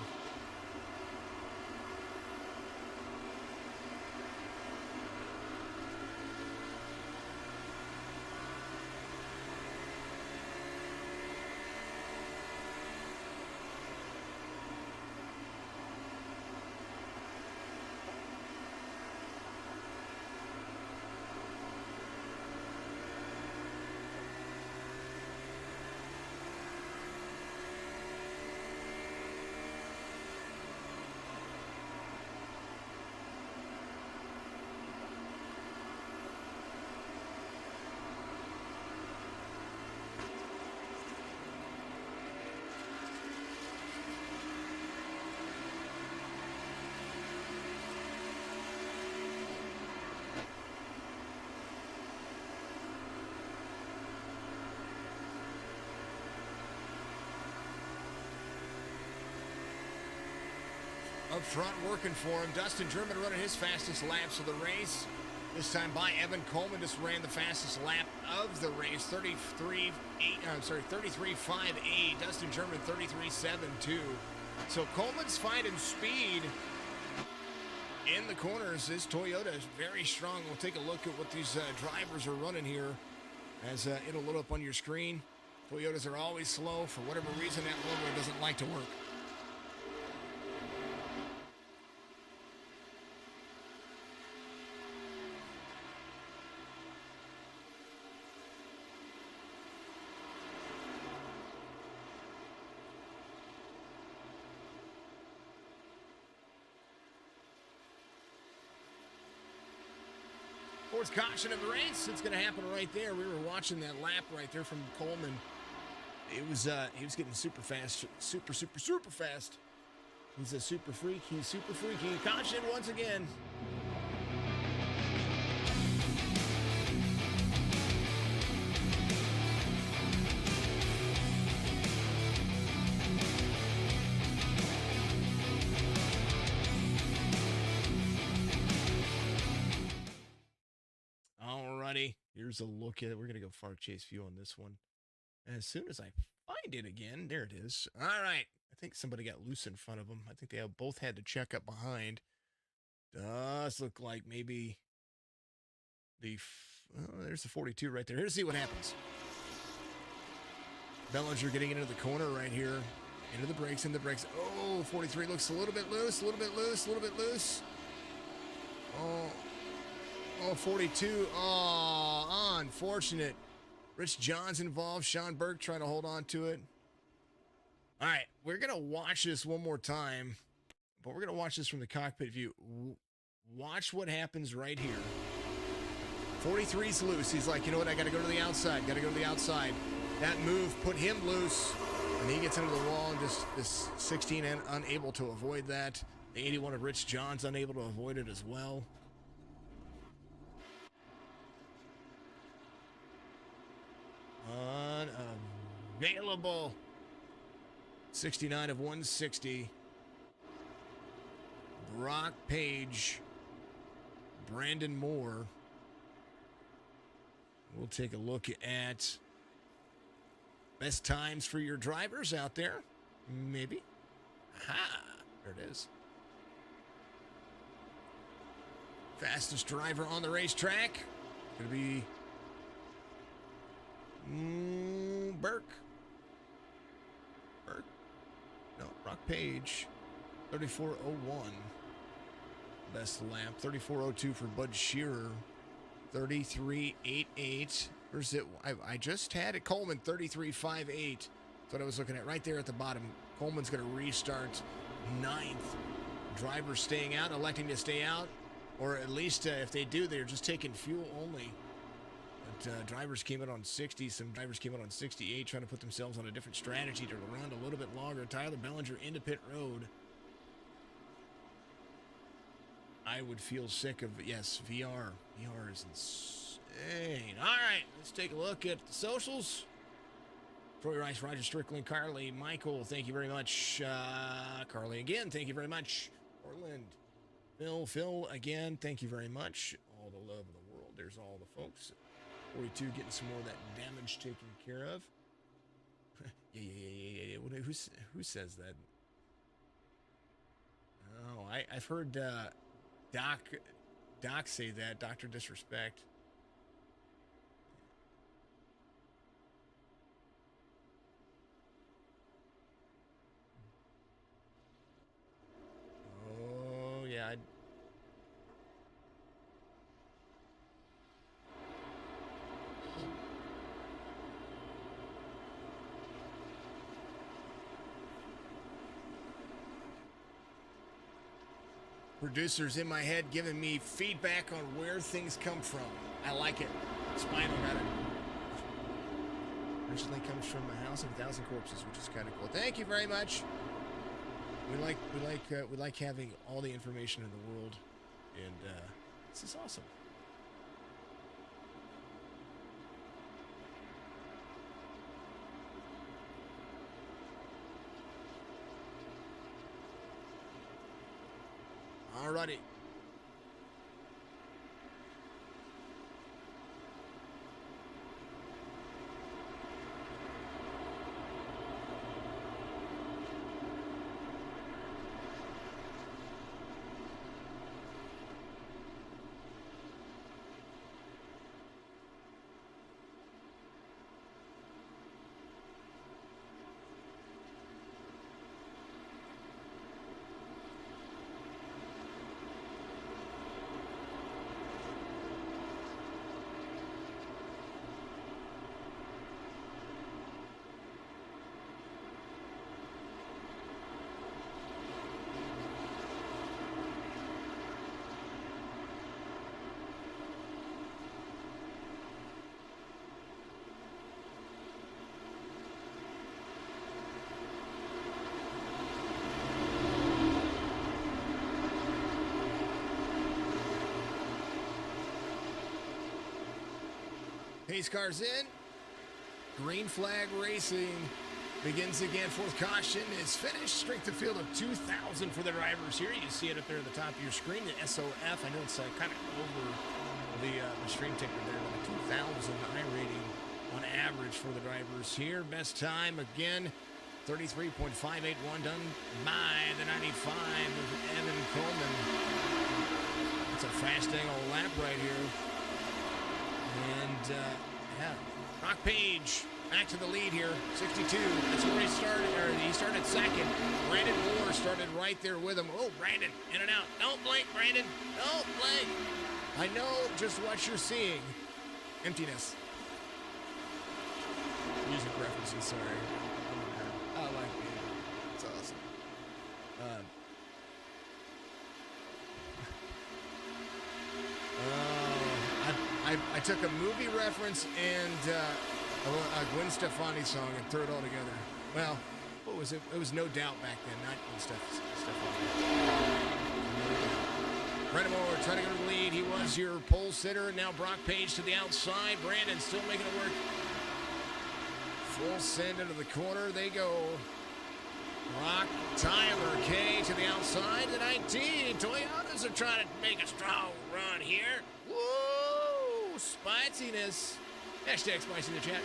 up front working for him. Dustin German running his fastest laps of the race. This time by Evan Coleman, just ran the fastest lap of the race, 33.5.8. Dustin German 33.7.2. So Coleman's finding speed in the corners. This Toyota is very strong. We'll take a look at what these drivers are running here as it'll load up on your screen. Toyotas are always slow. For whatever reason, that logo doesn't like to work. Fourth caution of the race. It's going to happen right there. We were watching that lap right there from Coleman. It was he was getting super fast, super fast. He's a super freak. He's super freaky. Caution once again. Here's a look at it. We're going to go far chase view on this one. As soon as I find it again, there it is. All right. I think somebody got loose in front of them. I think they both had to check up behind. Does look like maybe there's the 42 right there. Here's see what happens. Bellinger getting into the corner right here. Into the brakes, Oh, 43 looks a little bit loose. Oh, 42. Oh, unfortunate. Rich John's involved. Sean Burke trying to hold on to it. All right, we're going to watch this one more time, but we're going to watch this from the cockpit view. Watch what happens right here. 43's loose. He's like, you know what? I got to go to the outside. That move put him loose, and he gets into the wall, and just this 16 unable to avoid that. The 81 of Rich John's unable to avoid it as well. Unavailable. 69 of 160. Brock Page. Brandon Moore. We'll take a look at best times for your drivers out there. Maybe. Aha. There it is. Fastest driver on the racetrack. Going to be Burke. No, Brock Page. 34.01. Best lap. 34.02 for Bud Shearer. 33.88. Where's it? I just had it. Coleman, 33.58. That's what I was looking at right there at the bottom. Coleman's going to restart 9th. Drivers staying out, electing to stay out. Or at least if they do, they're just taking fuel only. But drivers came out on 60. Some drivers came out on 68, trying to put themselves on a different strategy to run a little bit longer. Tyler Bellinger into pit road. I would feel sick of, yes, VR. VR is insane. All right, let's take a look at the socials. Troy Rice, Roger Strickland, Carly, Michael, thank you very much. Carly again, thank you very much. Orland, Phil again, thank you very much. All the love in the world. There's all the folks. 42 getting some more of that damage taken care of. Yeah. Who says that? Oh, I've heard Doc say that. Dr. Disrespect. Oh, yeah. Producers in my head giving me feedback on where things come from. I like it. Spinal got it. Originally comes from a house of 1,000 corpses, which is kind of cool. Thank you very much. We like having all the information in the world, and this is awesome. Alrighty. Pace cars in. Green flag racing begins again. Fourth caution is finished. Strength of field of 2,000 for the drivers here. You see it up there at the top of your screen, the SOF. I know it's kind of over the stream ticker there, but a 2,000 rating on average for the drivers here. Best time, again, 33.581 done by the 95 of Evan Coleman. That's a fast angle lap right here. And, yeah, Brock Page back to the lead here, 62. That's where he started, or he started second. Brandon Moore started right there with him. Oh, Brandon, in and out. Don't blink, Brandon. Don't blink. I know just what you're seeing. Emptiness. Music references, sorry. I like it. It's awesome. I took a movie reference and a Gwen Stefani song and threw it all together. Well, what was it? It was No Doubt back then, not Gwen Stefani. Brandon Moore trying to go to the lead. He was your pole sitter. Now Brock Page to the outside. Brandon still making it work. Full send into the corner. They go. Brock, Tyler K to the outside. The 19. Toyotas are trying to make a strong run here. Woo! Spiciness. Hashtag spicy in the chat.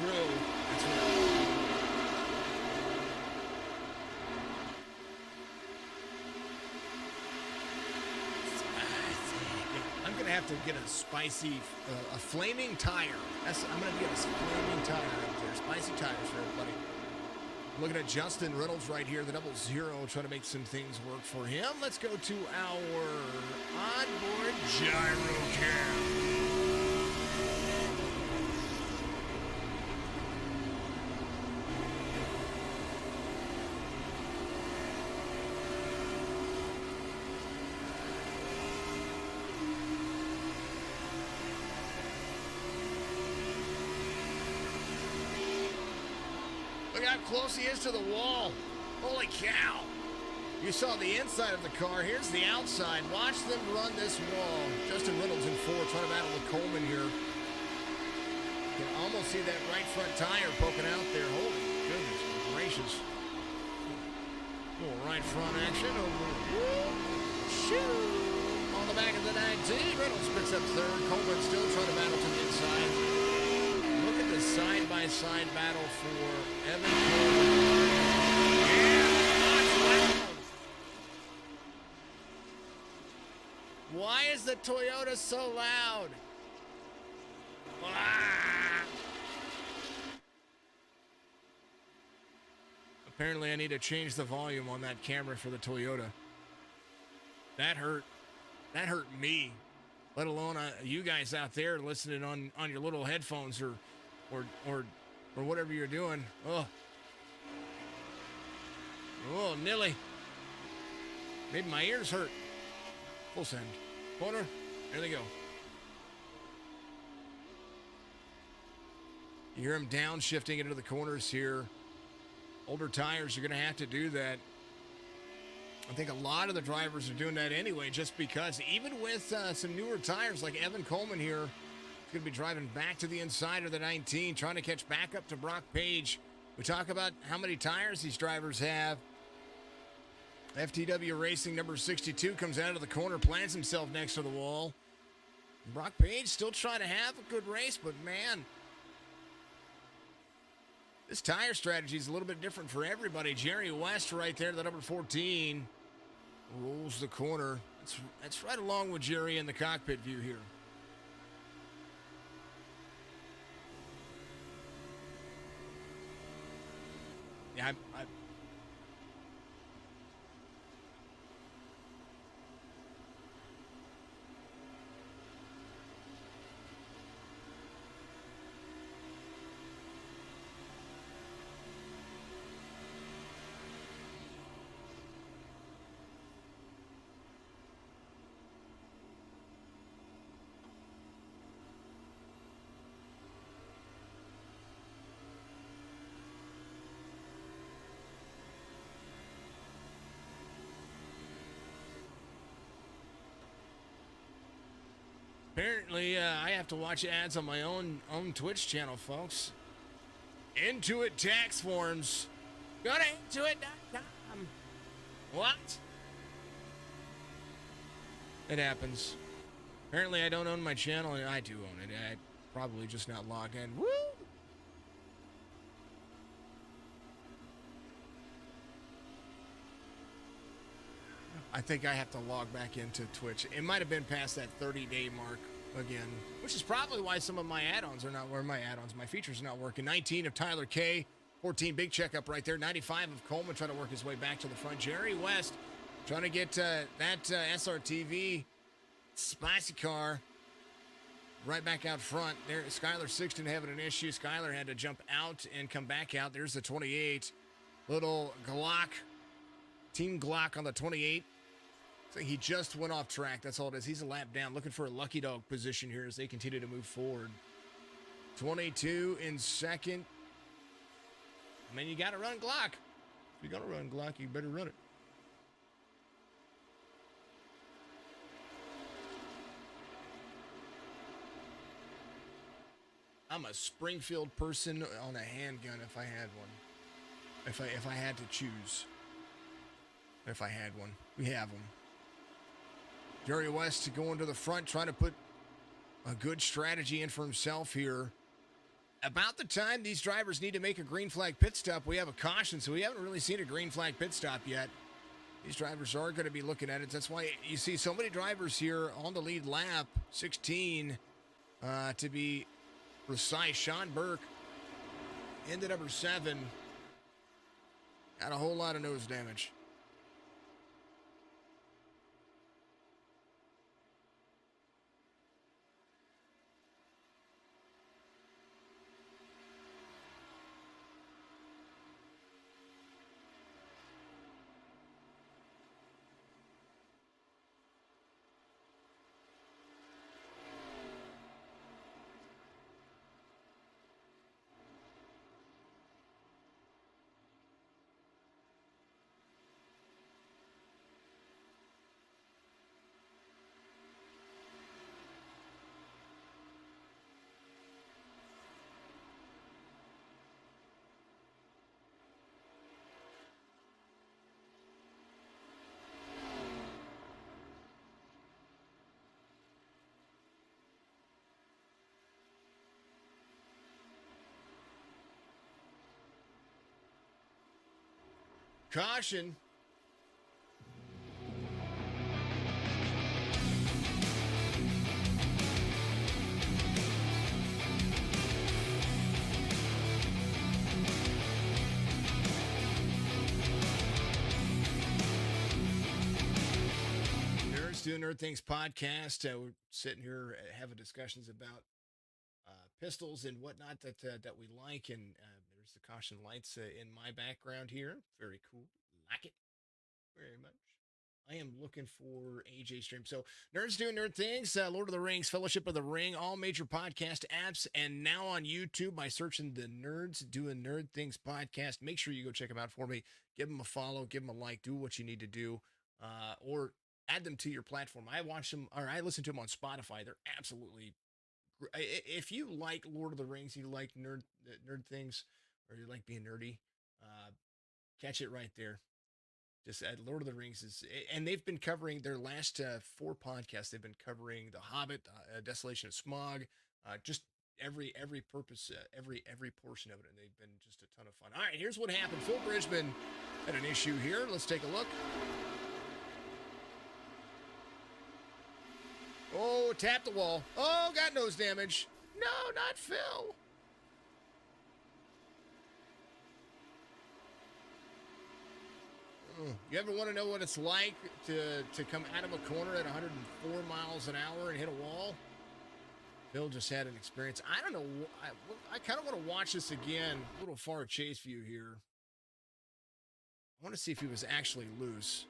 True. That's right. I'm going to have to get a spicy, a flaming tire. I'm going to get a flaming tire up there. Spicy tires for everybody. Looking at Justin Reynolds right here, the 00, trying to make some things work for him. Let's go to our onboard gyro cam. Look how close he is to the wall. Holy cow. You saw the inside of the car. Here's the outside. Watch them run this wall. Justin Reynolds in fourth, trying to battle with Coleman here. You can almost see that right front tire poking out there. Holy goodness gracious. Little right front action over. Shoo! On the back of the 19. Reynolds picks up third. Coleman still trying to battle to the inside. Look at the side-by-side battle for Evan Coleman. Yeah, why is the Toyota so loud? Ah! Apparently I need to change the volume on that camera for the Toyota. That hurt. That hurt me. Let alone you guys out there listening on your little headphones or whatever you're doing. Oh, Nilly. Maybe my ears hurt. Full send. Corner. There they go. You hear them downshifting into the corners here. Older tires are going to have to do that. I think a lot of the drivers are doing that anyway, just because even with some newer tires like Evan Coleman here, going to be driving back to the inside of the 19, trying to catch back up to Brock Page. We talk about how many tires these drivers have. FTW Racing number 62 comes out of the corner, plants himself next to the wall. Brock Page still trying to have a good race, but man, this tire strategy is a little bit different for everybody. Jerry West right there, the number 14, rolls the corner. That's right along with Jerry in the cockpit view here. Yeah, apparently, I have to watch ads on my own Twitch channel, folks. Intuit tax forms. Go to intuit.com. What? It happens. Apparently, I don't own my channel, and I do own it. I probably just not logged in. Woo! I think I have to log back into Twitch. It might have been past that 30-day mark again, which is probably why some of my add-ons are not where my features are not working. 19 of Tyler K, 14 big checkup right there. 95 of Coleman trying to work his way back to the front. Jerry West trying to get that SRTV spicy car right back out front. There, Skylar Sixton having an issue. Skylar had to jump out and come back out. There's the 28. Little Glock, Team Glock on the 28. So he just went off track. That's all it is. He's a lap down, looking for a lucky dog position here as they continue to move forward. 22 in second. I mean, you got to run Glock. If you're going to run Glock, you better run it. I'm a Springfield person on a handgun if I had one. If I had to choose. If I had one. We have them. Jerry West going to the front, trying to put a good strategy in for himself here. About the time these drivers need to make a green flag pit stop, we have a caution, so we haven't really seen a green flag pit stop yet. These drivers are going to be looking at it. That's why you see so many drivers here on the lead lap, 16 to be precise. Sean Burke into number 7. Got a whole lot of nose damage. Caution. Nerds Doing Nerd Things podcast. We're sitting here having discussions about pistols and whatnot that we like, and there's the caution lights in my background here. Very cool, like it very much. I am looking for AJ stream. So Nerds Doing Nerd Things, Lord of the Rings, Fellowship of the Ring, all major podcast apps, and now on YouTube by searching the Nerds Doing Nerd Things podcast. Make sure you go check them out for me. Give them a follow, give them a like, do what you need to do, or add them to your platform. I watch them, or I listen to them on Spotify. They're absolutely if you like Lord of the Rings, you like nerd things, or you like being nerdy, catch it right there. Just Lord of the Rings and they've been covering their last 4 podcasts. They've been covering The Hobbit, Desolation of Smog, just every purpose, every portion of it, and they've been just a ton of fun. All right, here's what happened. Phil Brisbane had an issue here. Let's take a look. Oh, tapped the wall. Oh, got nose damage. No, not Phil. You ever want to know what it's like to come out of a corner at 104 miles an hour and hit a wall? Phil just had an experience. I don't know. I kind of want to watch this again. A little far chase view here. I want to see if he was actually loose.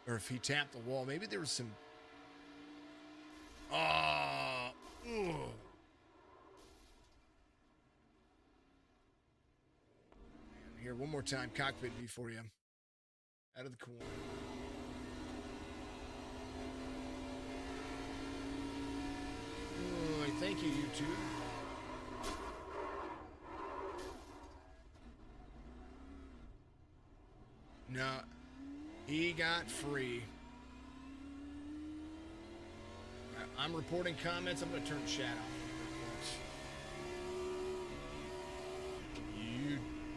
Or if he tapped the wall. Maybe there was some... Here, one more time. Cockpit view for you. Out of the corner. Oh, thank you, YouTube. No, he got free. I'm reporting comments. I'm going to turn the chat off.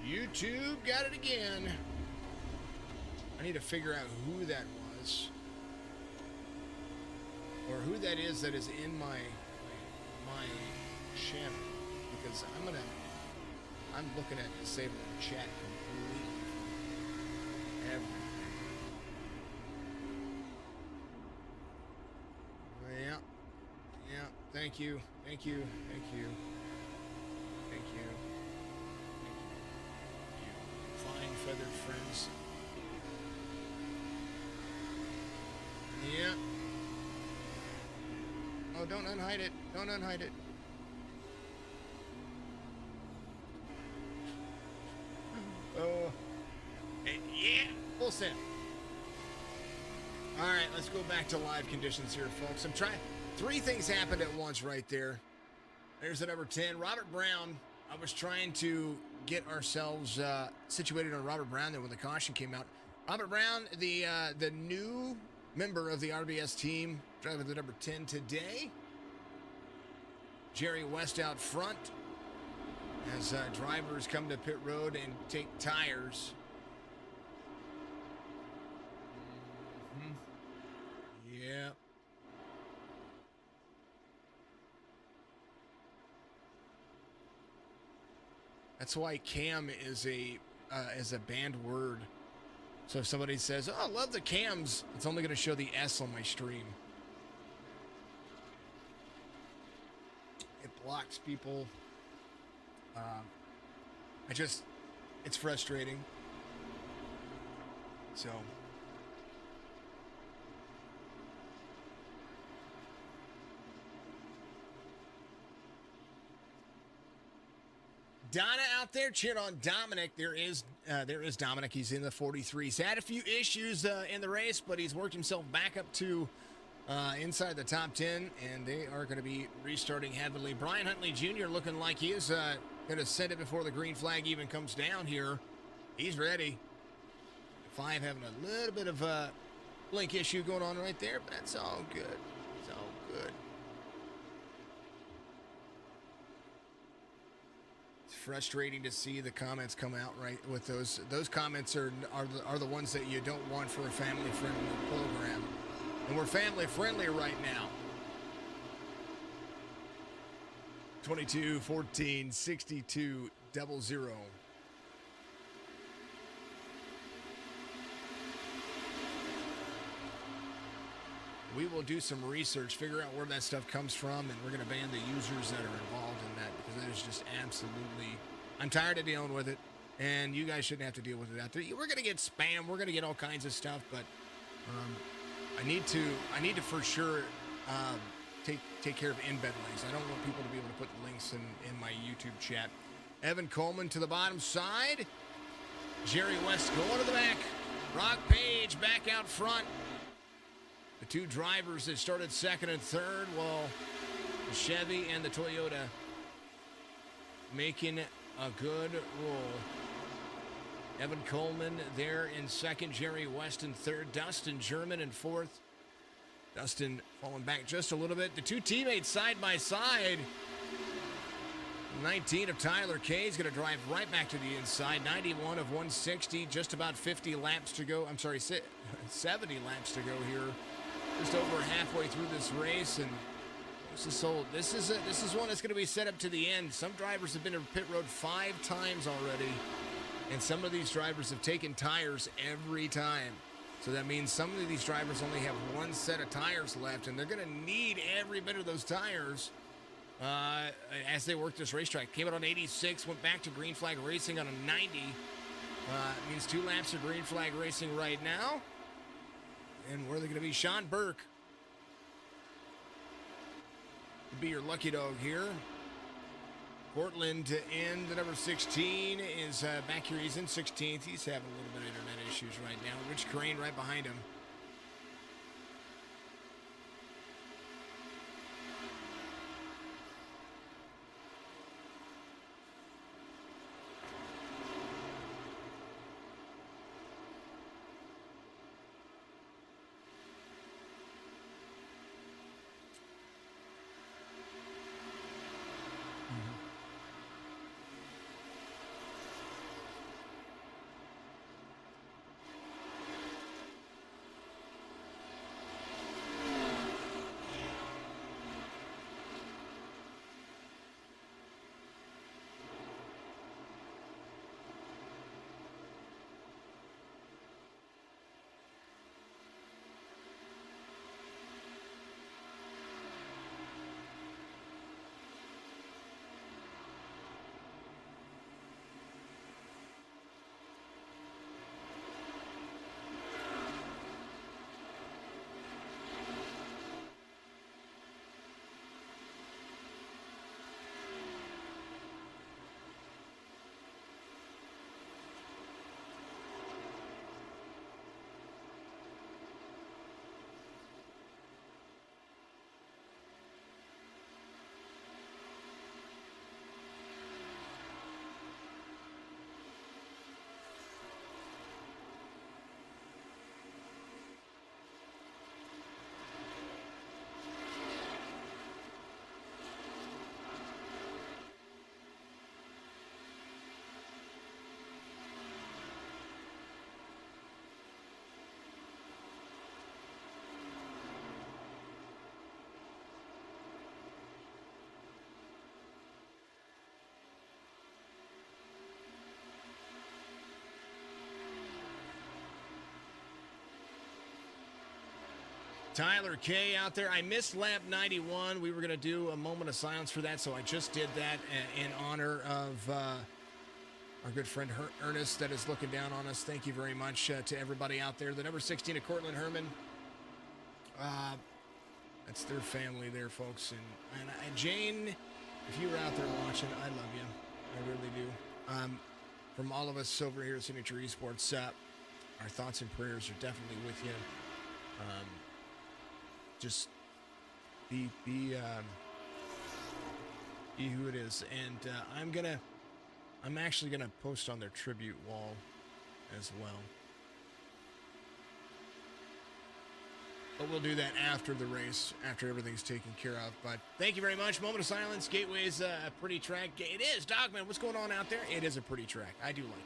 YouTube got it again. I need to figure out who that was, or who that is in my channel, because I'm looking at disabling chat completely. Everything. Yeah. Thank you. Fine feathered friends. Yeah. Oh, don't unhide it. Oh. Yeah. Full send. All right, let's go back to live conditions here, folks. I'm trying. 3 things happened at once right there. There's the number 10, Robert Brown. I was trying to get ourselves situated on Robert Brown there when the caution came out. Robert Brown, the new member of the RBS team, driving the number 10 today. Jerry West out front as drivers come to pit road and take tires. Yeah. That's why cam is a banned word. So if somebody says, "Oh, I love the cams," it's only going to show the S on my stream. It blocks people. It's frustrating. So. Donna out there cheering on Dominic. There is Dominic. He's in the 43. He's had a few issues in the race, but he's worked himself back up to inside the top 10, and they are going to be restarting heavily. Brian Huntley Jr. looking like he is going to send it before the green flag even comes down here. He's ready. 5 having a little bit of a blink issue going on right there, but that's all good. It's all good. Frustrating to see the comments come out right with those comments are the ones that you don't want for a family friendly program, and we're family friendly right now. 22-14-62-00. We will do some research, figure out where that stuff comes from, and we're going to ban the users that are involved in that, because that is just absolutely... I'm tired of dealing with it, and you guys shouldn't have to deal with it out there. We're going to get spam. We're going to get all kinds of stuff, but I need to for sure take care of embed links. I don't want people to be able to put links in my YouTube chat. Evan Coleman to the bottom side. Jerry West going to the back. Brock Page back out front. The two drivers that started second and third, well, the Chevy and the Toyota making a good roll. Evan Coleman there in second, Jerry West in third, Dustin German in fourth. Dustin falling back just a little bit. The two teammates side by side. 19 of Tyler Kay is going to drive right back to the inside. 91 of 160, just about 50 laps to go. I'm sorry, 70 laps to go here. Just over halfway through this race, and this is one that's going to be set up to the end. Some drivers have been to pit road 5 times already, and some of these drivers have taken tires every time. So that means some of these drivers only have one set of tires left, and they're going to need every bit of those tires as they work this racetrack. Came out on 86, went back to Green Flag Racing on a 90. Means 2 laps of Green Flag Racing right now. And where are they going to be? Sean Burke will be your lucky dog here. Portland in the number 16 is back here. He's in 16th. He's having a little bit of internet issues right now. Rich Crane right behind him. Tyler Kay out there. I missed lap 91. We were going to do a moment of silence for that, so I just did that in honor of our good friend Ernest that is looking down on us. Thank you very much to everybody out there. The number 16 of Cortland Herman. That's their family there, folks. And Jane, if you were out there watching, I love you. I really do. From all of us over here at Signature Esports, our thoughts and prayers are definitely with you. Just be who it is, and I'm actually gonna post on their tribute wall as well. But we'll do that after the race, after everything's taken care of. But thank you very much. Moment of silence. Gateway's a pretty track. It is, Dogman. What's going on out there? It is a pretty track. I do like it.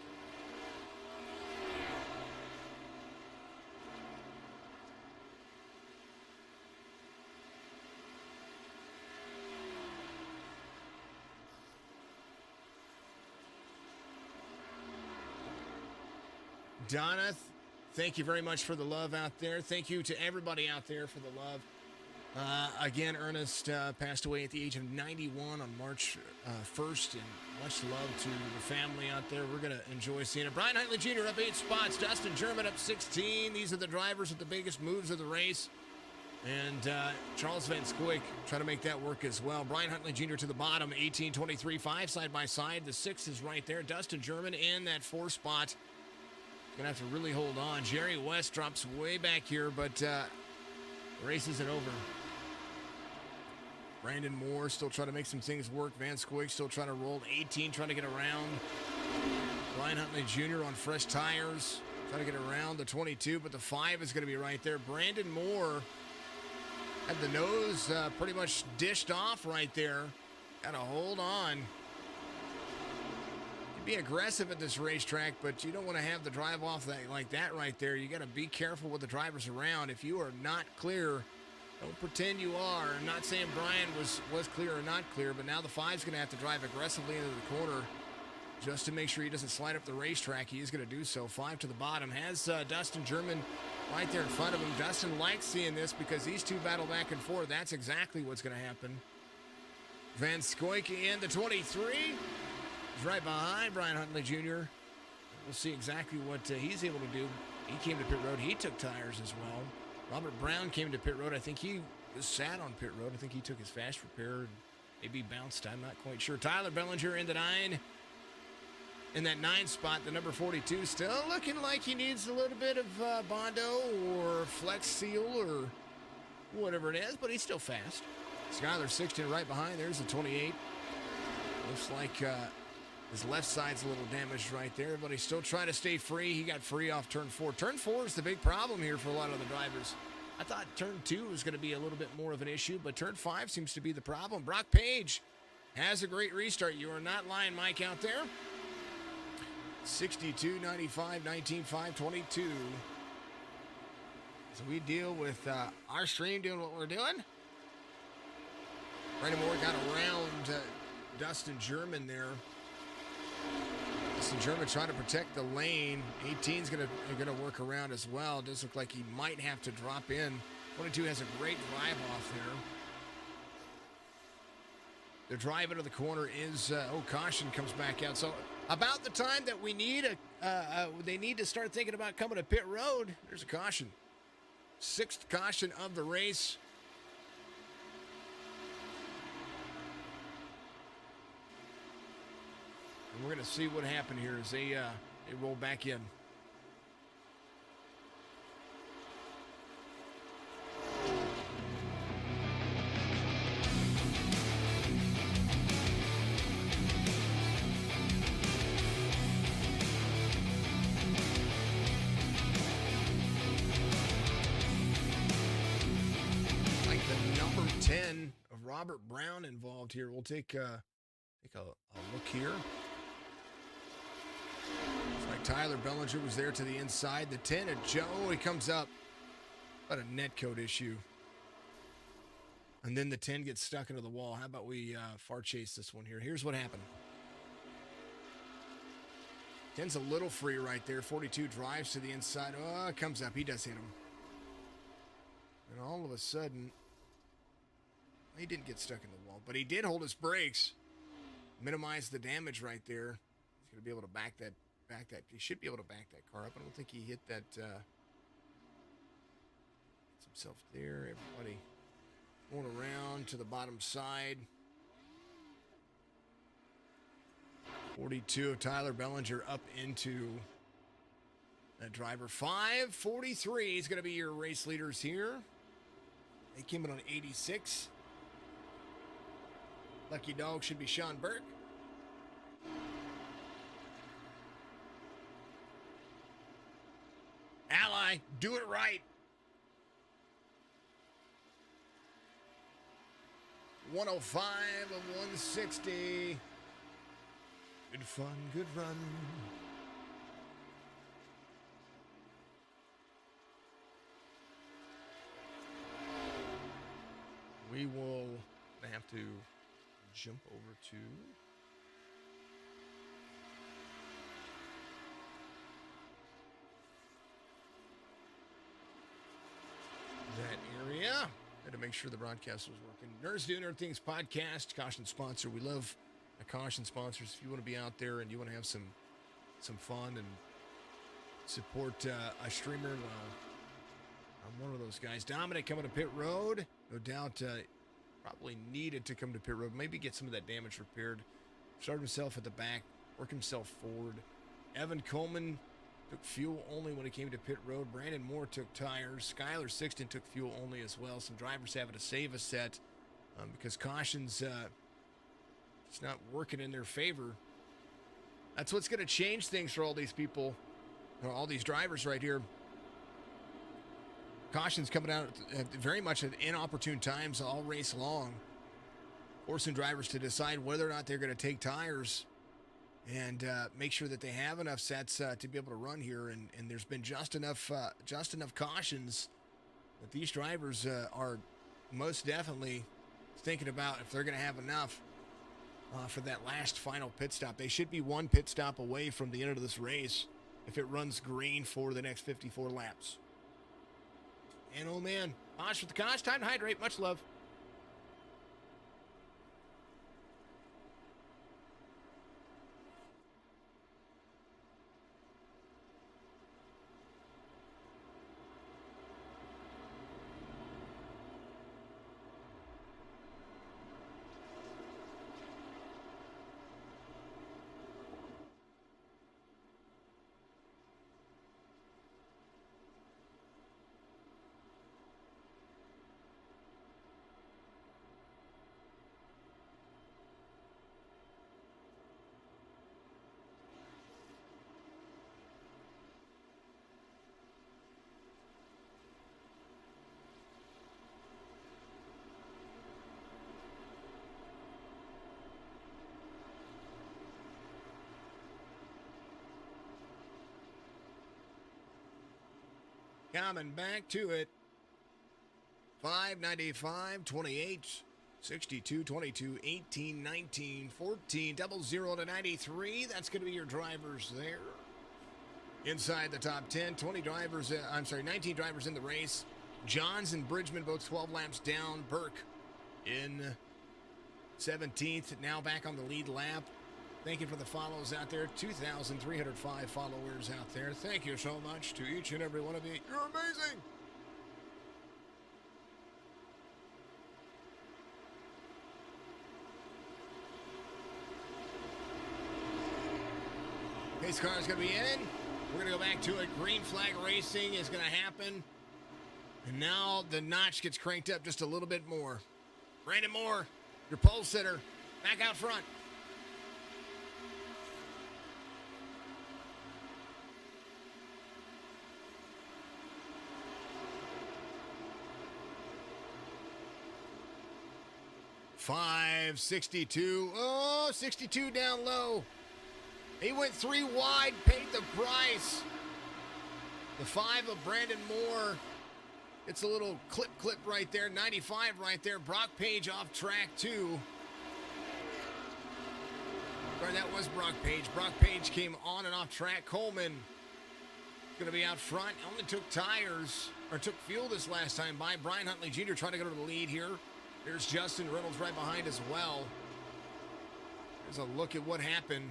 Donna, thank you very much for the love out there. Thank you to everybody out there for the love. Again, Ernest passed away at the age of 91 on March 1st, and much love to the family out there. We're going to enjoy seeing it. Brian Huntley Jr. up 8 spots. Dustin German up 16. These are the drivers with the biggest moves of the race. And Charles Van Scoik trying to make that work as well. Brian Huntley Jr. to the bottom, 18-23-5 side by side. The 6 is right there. Dustin German in that 4 spot. Gonna have to really hold on. Jerry West drops way back here, but Race isn't over. Brandon Moore still trying to make some things work. Van Squig still trying to roll. 18 trying to get around. Ryan Huntley Jr. on fresh tires. Trying to get around the 22, but the 5 is going to be right there. Brandon Moore had the nose pretty much dished off right there. Got to hold on. Be aggressive at this racetrack, but you don't want to have the drive off like that right there. You got to be careful with the drivers around. If you are not clear, don't pretend you are. I'm not saying Brian was clear or not clear, but now the 5's going to have to drive aggressively into the corner just to make sure he doesn't slide up the racetrack. He is going to do so. 5 to the bottom. Has Dustin German right there in front of him. Dustin likes seeing this because these two battle back and forth. That's exactly what's going to happen. Van Scoyk in the 23. He's right behind Brian Huntley Jr. We'll see exactly what he's able to do. He came to pit road. He took tires as well. Robert Brown came to pit road. I think he was sat on pit road. I think he took his fast repair and maybe bounced. I'm not quite sure. Tyler Bellinger in the 9. In that 9 spot, the number 42 still looking like he needs a little bit of Bondo or Flex Seal or whatever it is, but he's still fast. Skylar 16 right behind. There's the 28. Looks like his left side's a little damaged right there, but he's still trying to stay free. He got free off turn 4. Turn 4 is the big problem here for a lot of the drivers. I thought turn 2 was going to be a little bit more of an issue, but turn 5 seems to be the problem. Brock Page has a great restart. You are not lying, Mike, out there. 62, 95, 19, 5, 22. So we deal with our stream doing what we're doing. Brandon Moore got around Dustin German there. Dustin German trying to protect the lane. 18's gonna work around as well. It does look like he might have to drop in. 22 has a great drive off there. The drive into the corner is caution comes back out. So about the time that we need they need to start thinking about coming to pit road. There's a caution. 6th caution of the race. And we're going to see what happened here as they roll back in. Like the number 10 of Robert Brown involved here. We'll take a look here. It's like Tyler Bellinger was there to the inside. The 10 of Joe, he comes up. What a net code issue. And then the 10 gets stuck into the wall. How about we far chase this one here? Here's what happened. 10's a little free right there. 42 drives to the inside. Oh, it comes up. He does hit him. And all of a sudden, he didn't get stuck in the wall, but he did hold his brakes. Minimize the damage right there. He's going to be able to back that. He should be able to back that car up. I don't think he hit that. Gets himself there. Everybody going around to the bottom side. 42 of Tyler Bellinger up into that driver. 5:43 is going to be your race leaders here. They came in on 86. Lucky dog should be Sean Burke. Ally, do it right. 105 of 160. Good fun, good run. We will have to jump over to that area. Had to make sure the broadcast was working. Nerds Doing Nerd Things podcast, caution sponsor. We love a caution sponsors. If you want to be out there and you want to have some fun and support a streamer, well, I'm one of those guys. Dominic coming to pit road. No doubt probably needed to come to pit road. Maybe get some of that damage repaired. Start himself at the back. Work himself forward. Evan Coleman took fuel only when it came to pit road. Brandon Moore took tires. Skylar Sixton took fuel only as well. Some drivers having to save a set because cautions it's not working in their favor. That's what's going to change things for all these people, all these drivers right here. Cautions coming out at very much at inopportune times all race long, forcing drivers to decide whether or not they're going to take tires and make sure that they have enough sets to be able to run here. And there's been just enough cautions that these drivers are most definitely thinking about if they're going to have enough for that last final pit stop. They should be one pit stop away from the end of this race if it runs green for the next 54 laps. And oh man, Bosch with the cause. Time to hydrate. Much love. Coming back to it. 595, 28, 62, 22, 18, 19, 14, 00 to 93. That's going to be your drivers there. Inside the top 10, 20 drivers, 19 drivers in the race. Johns and Bridgman both 12 laps down. Burke in 17th, now back on the lead lap. Thank you for the follows out there. 2,305 followers out there. Thank you so much to each and every one of you. You're amazing. Pace car is going to be in. We're going to go back to it. Green flag racing is going to happen. And now the notch gets cranked up just a little bit more. Brandon Moore, your pole sitter, back out front. $5.62. Oh, 62 down low. He went 3 wide, paid the price. The 5 of Brandon Moore. It's a little clip right there. 95 right there. Brock Page off track too. Sorry, that was Brock Page. Brock Page came on and off track. Coleman going to be out front. Only took tires, or took fuel this last time by. Brian Huntley Jr. trying to go to the lead here. There's Justin Reynolds right behind as well. There's a look at what happened.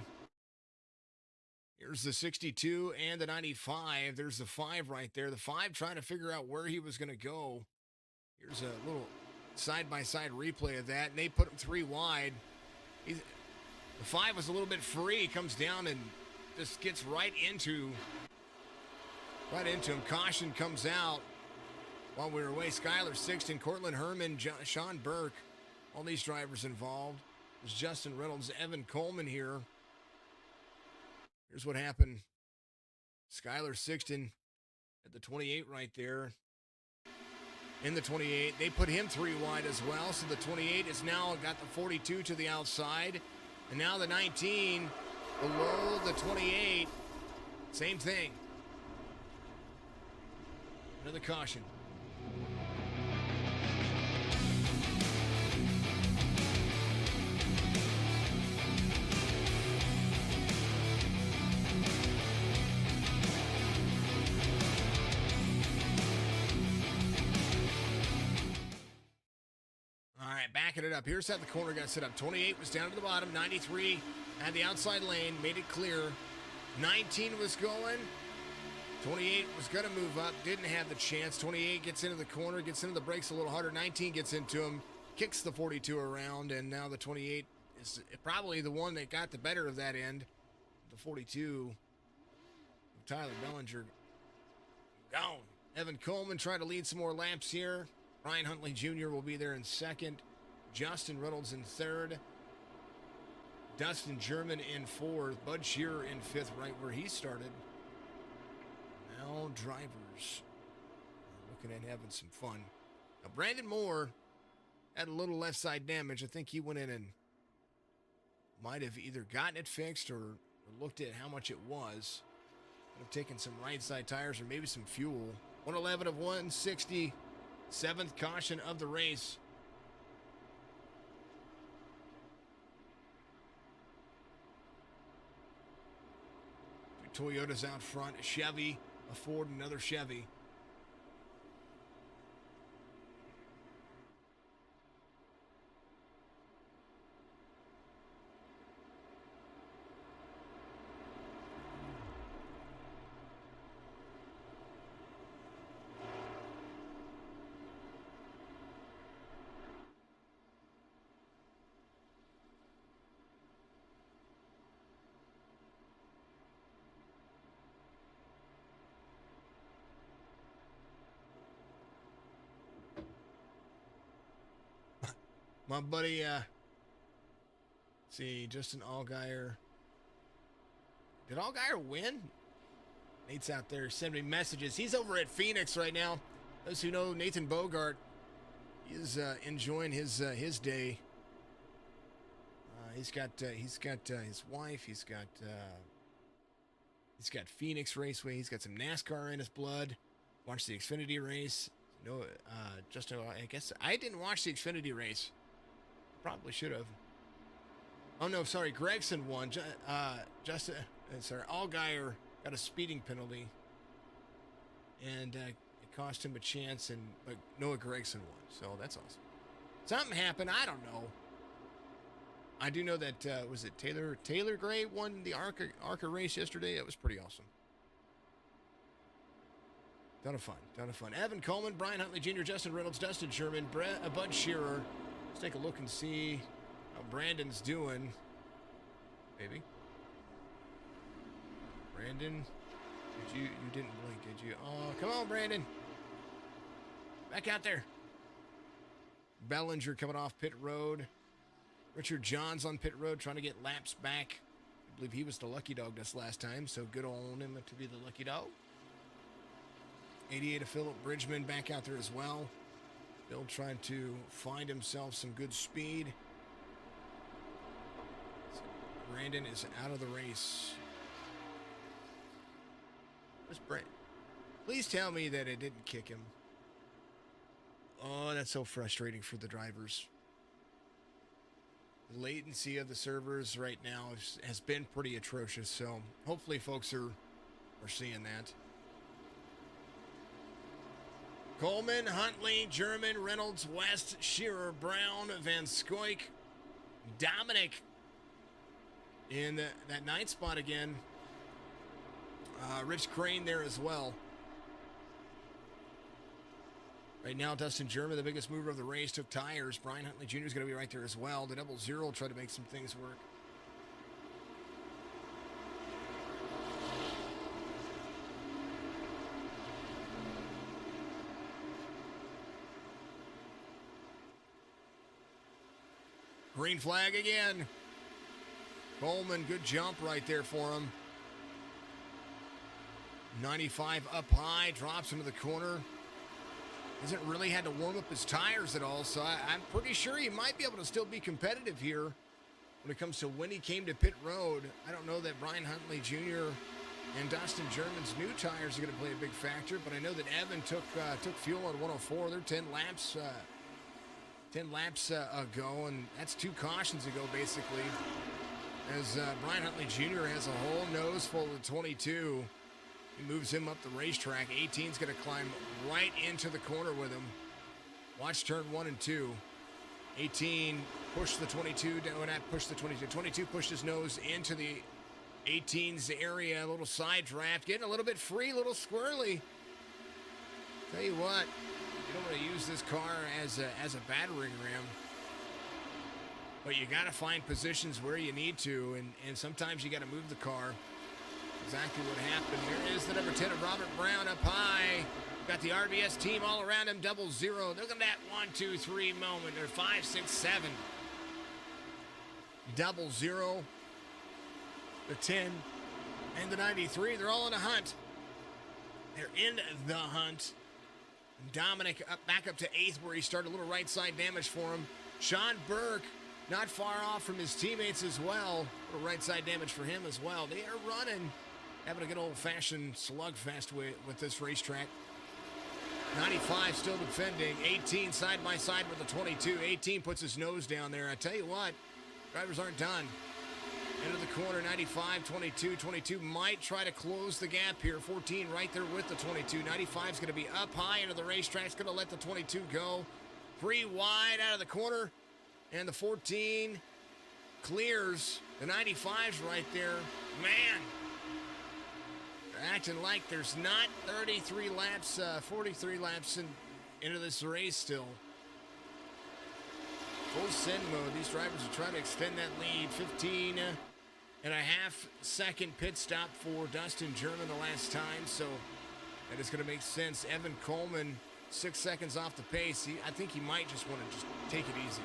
Here's the 62 and the 95. There's the 5 right there. The 5 trying to figure out where he was going to go. Here's a little side-by-side replay of that. And they put him 3 wide. The 5 was a little bit free. Comes down and just gets right into him. Caution comes out. While we were away, Skylar Sixton, Cortland Herman, Sean Burke, all these drivers involved. There's Justin Reynolds, Evan Coleman here. Here's what happened. Skylar Sixton at the 28 right there. In the 28, they put him 3 wide as well. So the 28 is now got the 42 to the outside. And now the 19 below the 28. Same thing. Another caution. Backing it up. Here's how the corner got set up. 28 was down to the bottom. 93 had the outside lane, made it clear. 19 was going. 28 was going to move up, didn't have the chance. 28 gets into the corner, gets into the brakes a little harder. 19 gets into him, kicks the 42 around, and now the 28 is probably the one that got the better of that end. The 42 Tyler Bellinger gone. Evan Coleman trying to lead some more laps here. Brian Huntley Jr. will be there in second. Justin Reynolds in third. Dustin German in fourth. Bud Shearer in fifth, right where he started. Now drivers are looking at having some fun. Now Brandon Moore had a little left side damage. I think he went in and might have either gotten it fixed or looked at how much it was. Would have taken some right side tires or maybe some fuel. 111 of 160. Seventh caution of the race. Two Toyotas out front. A Chevy, a Ford, another Chevy. My buddy, see, Justin Allgaier. Did Allgaier win? Nate's out there sending me messages. He's over at Phoenix right now. Those who know Nathan Bogart, he is enjoying his day. He's got his wife. He's got Phoenix Raceway. He's got some NASCAR in his blood. Watched the Xfinity race. No, Justin, I guess I didn't watch the Xfinity race. Probably should have. Oh no, sorry, Gregson won. Allgaier got a speeding penalty, and it cost him a chance. But Noah Gregson won, so that's awesome. Something happened. I don't know. I do know that was it Taylor Gray won the ARCA race yesterday. It was pretty awesome. Ton of fun. Evan Coleman, Brian Huntley Jr., Justin Reynolds, Dustin Sherman, Bud Shearer. Let's take a look and see how Brandon's doing. Maybe. Brandon, you didn't blink, did you? Oh, come on, Brandon. Back out there. Bellinger coming off pit road. Richard Johns on pit road trying to get laps back. I believe he was the lucky dog this last time, so good on him to be the lucky dog. 88 of Philip Bridgman back out there as well. Bill trying to find himself some good speed. So Brandon is out of the race. Where's Brandon? Please tell me that it didn't kick him. Oh, that's so frustrating for the drivers. The latency of the servers right now has been pretty atrocious, so hopefully folks are seeing that. Coleman, Huntley, German, Reynolds, West, Shearer, Brown, Van Scoik, Dominic in that ninth spot again. Rich Crane there as well. Right now, Dustin German, the biggest mover of the race, took tires. Brian Huntley Jr. is going to be right there as well. The 00 will try to make some things work. Green flag again. Coleman, good jump right there for him. 95 up high, drops into the corner. Hasn't really had to warm up his tires at all, so I'm pretty sure he might be able to still be competitive here when it comes to when he came to pit road. I don't know that Brian Huntley Jr. and Dustin German's new tires are going to play a big factor, but I know that Evan took fuel on 104. They're 10 laps ago, and that's 2 cautions ago, basically, as Brian Huntley Jr. has a whole nose full of 22. He moves him up the racetrack. 18's going to climb right into the corner with him. Watch turn 1 and 2. 18 pushed the 22. No, not pushed the 22. 22 pushed his nose into the 18's area. A little side draft. Getting a little bit free, a little squirrely. Tell you what, you don't want to use this car as a battering ram. But you got to find positions where you need to. And sometimes you got to move the car. exactly what happened. Here is the number 10 of Robert Brown up high. Got the RBS team all around him, 0-0. Look at that 1, 2, 3 moment. Or 5, 6, 7. 0-0. The 10 and the 93. They're all in a hunt. They're in the hunt. Dominic back up to 8th where he started. A little right side damage for him. Sean Burke not far off from his teammates as well. A little right side damage for him as well. They are running. Having a good old-fashioned slugfest with this racetrack. 95 still defending. 18 side by side with the 22. 18 puts his nose down there. I tell you what, drivers aren't done. Into the corner, 95, 22. 22 might try to close the gap here. 14 right there with the 22. 95 is going to be up high into the racetrack. It's going to let the 22 go. 3 wide out of the corner. And the 14 clears. The 95's right there. Man, they're acting like there's not 33 laps, 43 laps into this race still. Full send mode. These drivers are trying to extend that lead. 15 and a half second pit stop for Dustin German the last time, so that is going to make sense. Evan Coleman, 6 seconds off the pace. I think he might just want to just take it easy.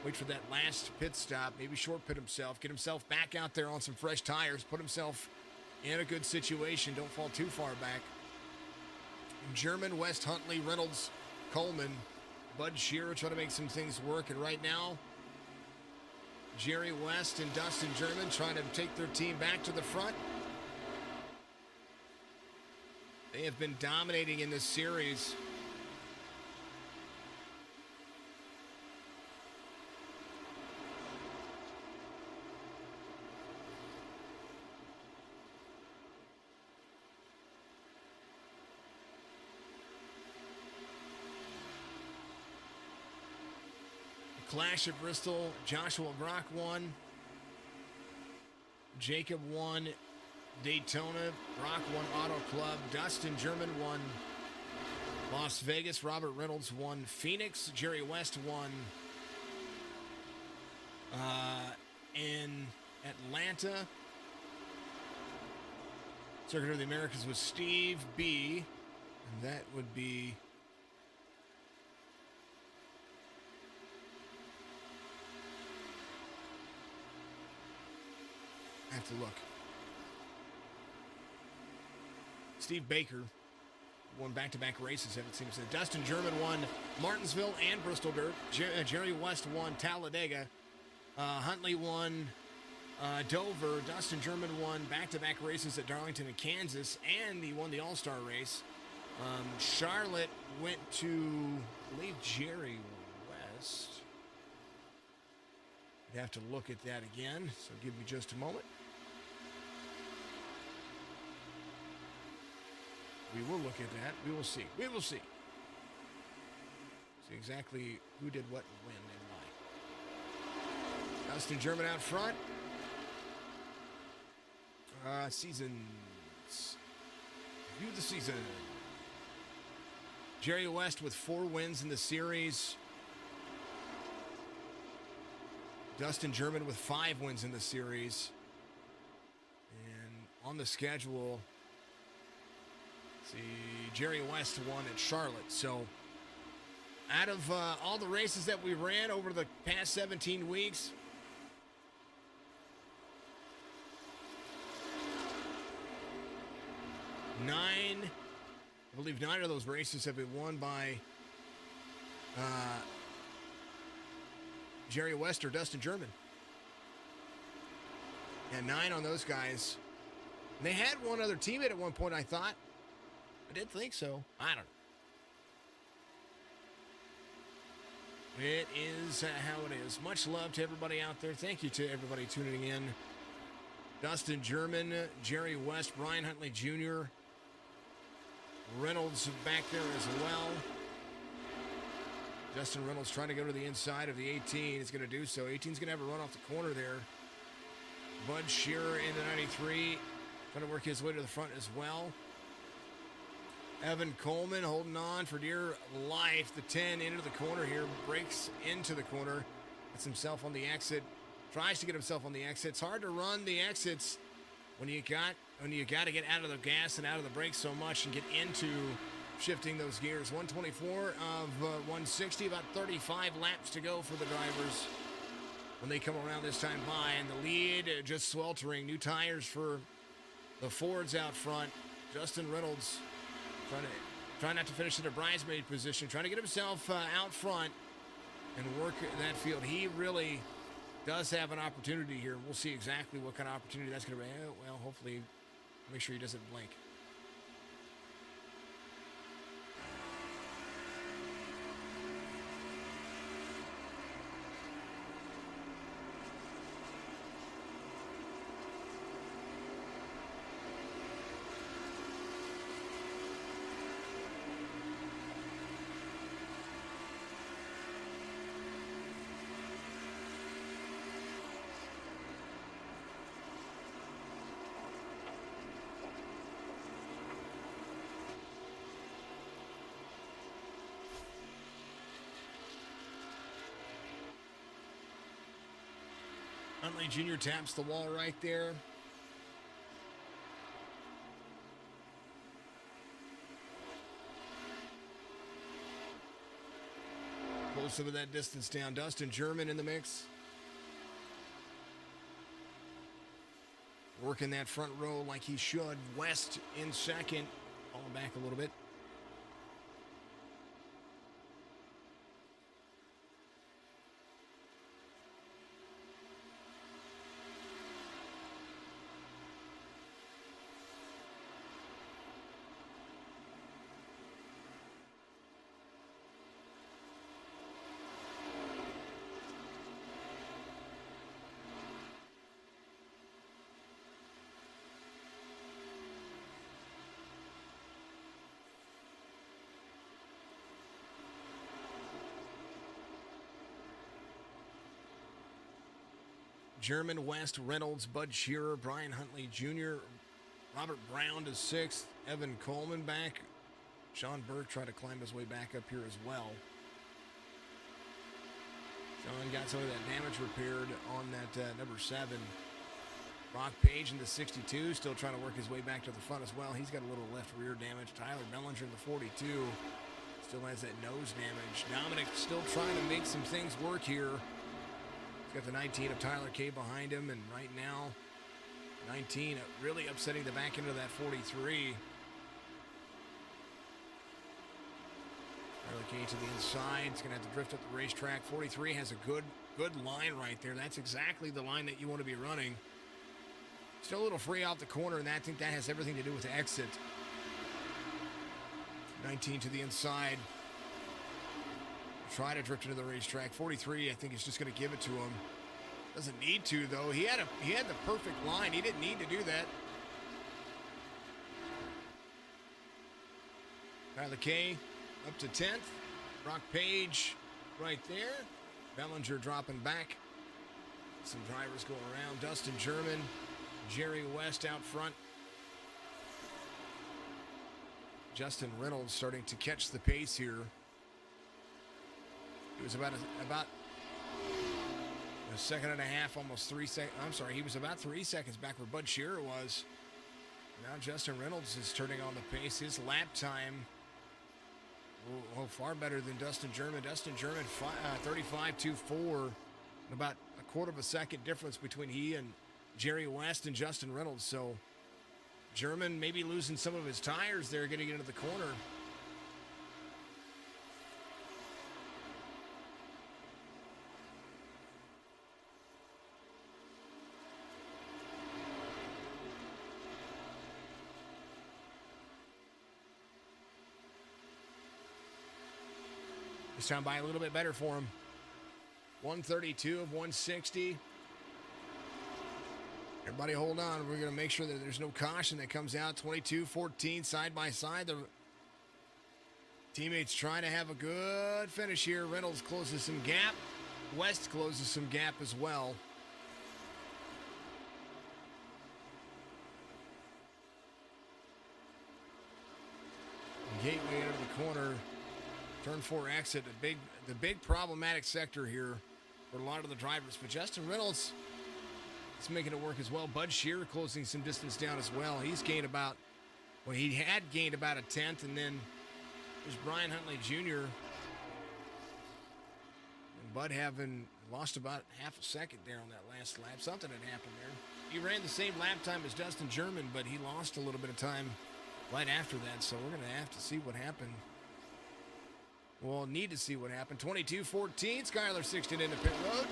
Wait for that last pit stop, maybe short pit himself, get himself back out there on some fresh tires, put himself in a good situation, don't fall too far back. German, West, Huntley, Reynolds, Coleman, Bud Shearer trying to make some things work, and right now, Jerry West and Dustin German trying to take their team back to the front. They have been dominating in this series. Clash at Bristol, Joshua Brock won. Jacob won Daytona. Brock won Auto Club. Dustin German won Las Vegas. Robert Reynolds won Phoenix. Jerry West won in Atlanta. Circuit of the Americas was Steve B. And that would be... I have to look. Steve Baker won back-to-back races, it seems. Dustin German won Martinsville and Bristol Dirt. Jerry West won Talladega. Huntley won Dover. Dustin German won back-to-back races at Darlington and Kansas, and he won the All-Star race. Charlotte went to, I believe, Jerry West. I'd have to look at that again, so give me just a moment. We will look at that. We will see. We will see. See exactly who did what and when and why. Dustin German out front. Seasons. View the season. Jerry West with 4 wins in the series. Dustin German with 5 wins in the series. And on the schedule, see, Jerry West won at Charlotte. So out of all the races that we ran over the past 17 weeks, I believe 9 of those races have been won by Jerry West or Dustin German. And 9 on those guys. And they had one other teammate at one point, I thought. I did think so. I don't know. It is how it is. Much love to everybody out there. Thank you to everybody tuning in. Dustin German, Jerry West, Brian Huntley Jr., Reynolds back there as well. Justin Reynolds trying to go to the inside of the 18. Is going to do so. 18's going to have a run off the corner there. Bud Shearer in the 93. Trying to work his way to the front as well. Evan Coleman holding on for dear life. The 10 into the corner here. Breaks into the corner. Gets himself on the exit. Tries to get himself on the exit. It's hard to run the exits when you got to get out of the gas and out of the brakes so much and get into shifting those gears. 124 of 160, about 35 laps to go for the drivers when they come around this time by, and the lead just sweltering. New tires for the Fords out front. Justin Reynolds trying not to finish in a bridesmaid position, trying to get himself out front and work that field. He really does have an opportunity here. We'll see exactly what kind of opportunity that's going to be. Well, hopefully, make sure he doesn't blink. Huntley Jr. taps the wall right there. Pulls some of that distance down. Dustin German in the mix. Working that front row like he should. West in second. Falling back a little bit. German, West, Reynolds, Bud Shearer, Brian Huntley Jr., Robert Brown to sixth, Evan Coleman back. Sean Burke tried to climb his way back up here as well. Sean got some of that damage repaired on that number 7. Brock Page in the 62, still trying to work his way back to the front as well. He's got a little left rear damage. Tyler Bellinger in the 42 still has that nose damage. Dominic still trying to make some things work here. He's got the 19 of Tyler K behind him, and right now, 19 really upsetting the back end of that 43. Tyler K to the inside. He's going to have to drift up the racetrack. 43 has a good line right there. That's exactly the line that you want to be running. Still a little free out the corner, and I think that has everything to do with the exit. 19 to the inside. Try to drift into the racetrack. 43, I think, is just going to give it to him. Doesn't need to, though. He had the perfect line. He didn't need to do that. Tyler K up to 10th. Brock Page right there. Bellinger dropping back. Some drivers going around. Dustin German, Jerry West out front. Justin Reynolds starting to catch the pace here. He was about a second and a half, almost 3 seconds. I'm sorry, he was about 3 seconds back where Bud Shearer was. Now Justin Reynolds is turning on the pace. His lap time, far better than Dustin German. Dustin German 35.24, about a quarter of a second difference between he and Jerry West and Justin Reynolds. So German maybe losing some of his tires there getting into the corner. This time by a little bit better for him. 132 of 160. Everybody hold on. We're going to make sure that there's no caution that comes out. 22-14 side by side. The teammates trying to have a good finish here. Reynolds closes some gap. West closes some gap as well. Gateway into the corner. Turn 4 exit, the big problematic sector here for a lot of the drivers. But Justin Reynolds He's making it work as well. Bud Shearer closing some distance down as well. He's gained about, well, he had gained about a tenth, and then there's Brian Huntley Jr. And Bud having lost about half a second there on that last lap. Something had happened there. He ran the same lap time as Dustin German, but he lost a little bit of time right after that, so we're going to have to see what happened. We'll need to see what happened. 22-14, Skylar Sixton into pit road.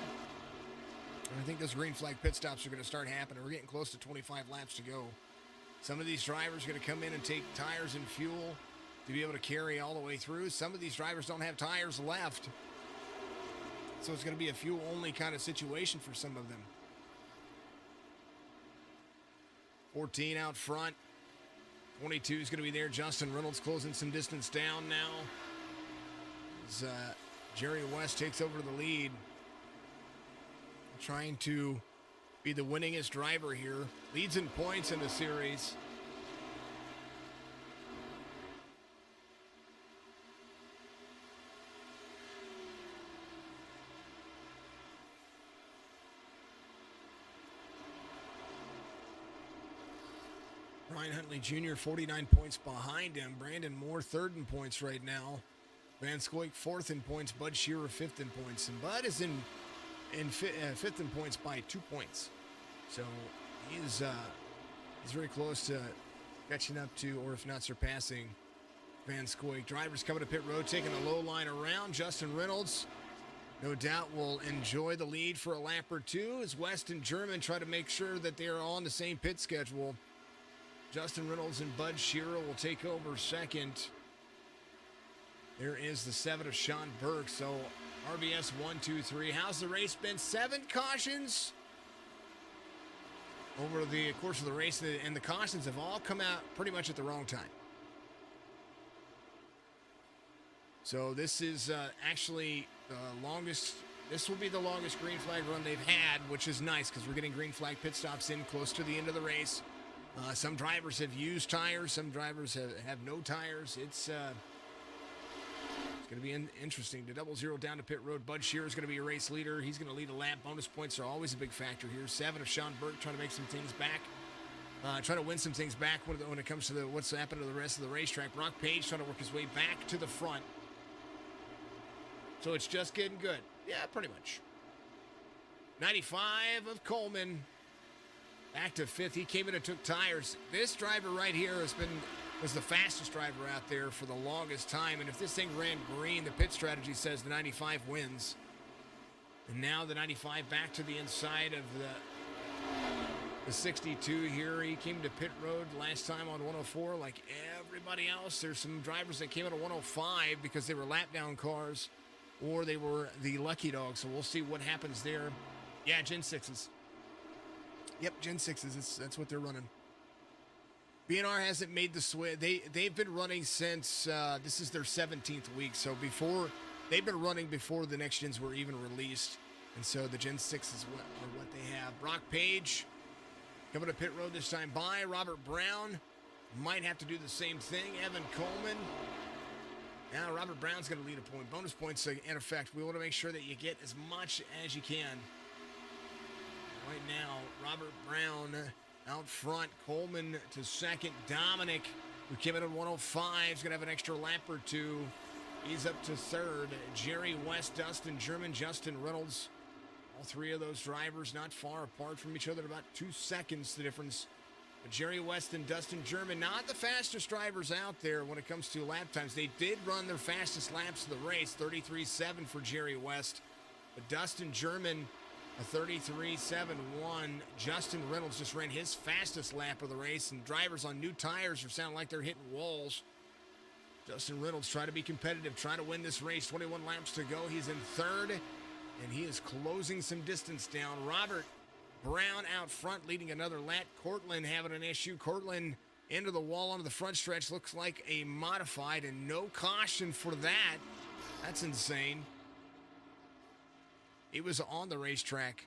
And I think those green flag pit stops are going to start happening. We're getting close to 25 laps to go. Some of these drivers are going to come in and take tires and fuel to be able to carry all the way through. Some of these drivers don't have tires left. So it's going to be a fuel-only kind of situation for some of them. 14 out front. 22 is going to be there. Justin Reynolds closing some distance down now. As Jerry West takes over the lead. Trying to be the winningest driver here. Leads in points in the series. Brian Huntley Jr. 49 points behind him. Brandon Moore third in points right now. Van Scoik fourth in points. Bud Shearer fifth in points. And Bud is in fifth in points by 2 points. So he's very close to catching up to, or if not surpassing, Van Scoik. Drivers coming to pit road, taking a low line around. Justin Reynolds, no doubt, will enjoy the lead for a lap or two as West and German try to make sure that they are on the same pit schedule. Justin Reynolds and Bud Shearer will take over second. There is the 7 of Sean Burke. So RBS 1, 2, 3. How's the race been? 7 cautions over the course of the race, and the cautions have all come out pretty much at the wrong time. So this is actually the longest. This will be the longest green flag run they've had, which is nice because we're getting green flag pit stops in close to the end of the race. Some drivers have used tires. Some drivers have no tires. It's going to be interesting. The 0-0 down to pit road. Bud Shearer is going to be a race leader. He's going to lead a lap. Bonus points are always a big factor here. 7 of Sean Burke trying to make some things back. Trying to win some things back when it comes to what's happened to the rest of the racetrack. Brock Page trying to work his way back to the front. So it's just getting good. Yeah, pretty much. 95 of Coleman. Back to 5th. He came in and took tires. This driver right here was the fastest driver out there for the longest time. And if this thing ran green, the pit strategy says the 95 wins. And now the 95 back to the inside of the 62 here. He came to pit road last time on 104 like everybody else. There's some drivers that came out of 105 because they were lap down cars or they were the lucky dogs. So we'll see what happens there. Yeah, Gen 6s. Yep, Gen 6s. That's what they're running. BNR hasn't made the switch. They've been running since this is their 17th week. So they've been running before the next gens were even released, and so the Gen 6s are what they have. Brock Page coming to pit road this time by. Robert Brown might have to do the same thing. Evan Coleman. Now Robert Brown's going to lead a point. Bonus points in effect. We want to make sure that you get as much as you can. Right now, Robert Brown out front. Coleman to second. Dominic, who came in at 105, is going to have an extra lap or two. He's up to third. Jerry West, Dustin German, Justin Reynolds. All three of those drivers not far apart from each other, about 2 seconds the difference. But Jerry West and Dustin German, not the fastest drivers out there when it comes to lap times. They did run their fastest laps of the race, 33.7 for Jerry West. But Dustin German, a 33.71. Justin Reynolds just ran his fastest lap of the race, and drivers on new tires are sounding like they're hitting walls. Justin Reynolds trying to be competitive, trying to win this race. 21 laps to go. He's in third, and he is closing some distance down. Robert Brown out front leading another lap. Cortland having an issue. Cortland into the wall onto the front stretch. Looks like a modified, and no caution for that. That's insane. He was on the racetrack,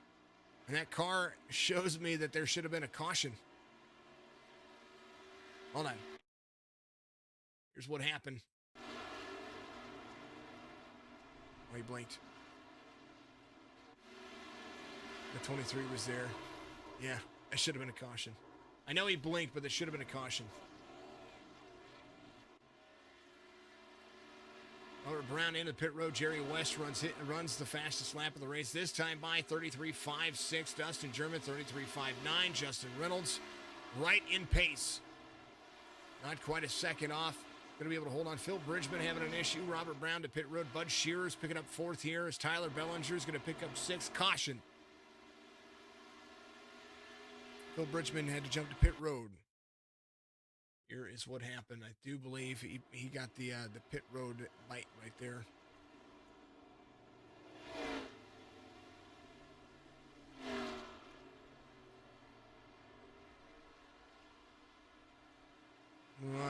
and that car shows me that there should have been a caution. Hold on. Here's what happened. Oh, he blinked. The 23 was there. Yeah, that should have been a caution. I know he blinked, but that should have been a caution. Robert Brown into the pit road. Jerry West runs the fastest lap of the race. This time by 33.56. Dustin German 33.59. Justin Reynolds right in pace. Not quite a second off. Going to be able to hold on. Phil Bridgman having an issue. Robert Brown to pit road. Bud Shearer's picking up 4th here as Tyler Bellinger is going to pick up 6th. Caution. Phil Bridgman had to jump to pit road. Here is what happened. I do believe he got the pit road light right there.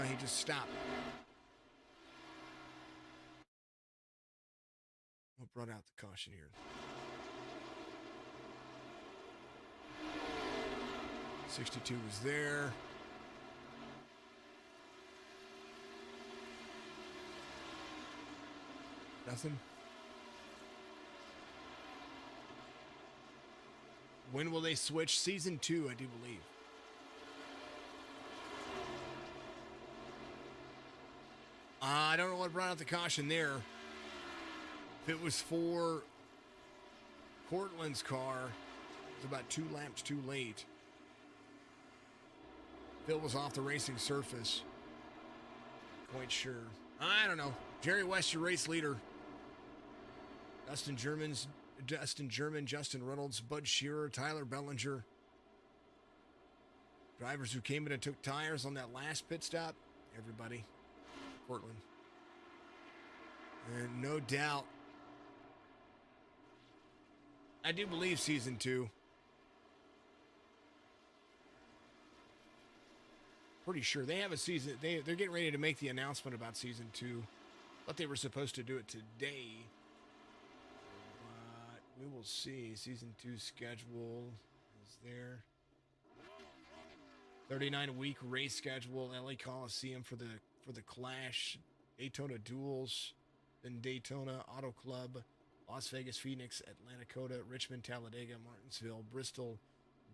He just stopped. What brought out the caution here? 62 was there. Nothing. When will they switch? Season 2, I do believe. I don't know what brought out the caution there. If it was for Cortland's car, it was about 2 laps too late. Phil was off the racing surface. Quite sure. I don't know. Jerry West, your race leader. Dustin German, Justin Reynolds, Bud Shearer, Tyler Bellinger. Drivers who came in and took tires on that last pit stop. Everybody. Portland. And no doubt, I do believe season 2. Pretty sure they have a season. They're getting ready to make the announcement about season 2. Thought they were supposed to do it today. But we will see. Season 2 schedule is there. 39-week race schedule. LA Coliseum for the Clash. Daytona Duels. Then Daytona Auto Club. Las Vegas, Phoenix, Atlanta, Coda, Richmond, Talladega, Martinsville, Bristol,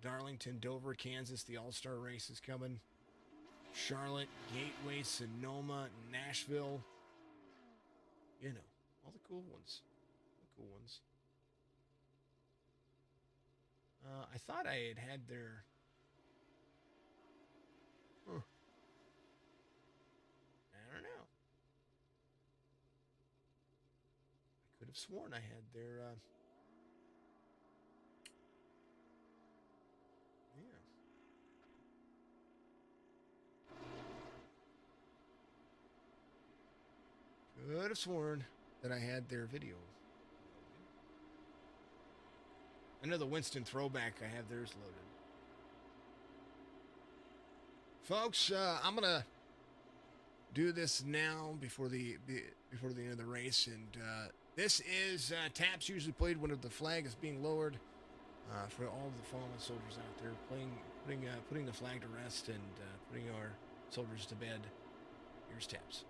Darlington, Dover, Kansas. The All-Star race is coming. Charlotte, Gateway, Sonoma, Nashville. You know, all the cool ones. I thought I had their... Huh. I don't know. I could have sworn I had their... Could have sworn that I had their video. I know the Winston throwback, I have theirs loaded. Folks, I'm gonna do this now before the end of the race, and this is taps usually played when the flag is being lowered for all of the fallen soldiers out there, putting the flag to rest and putting our soldiers to bed. Here's taps.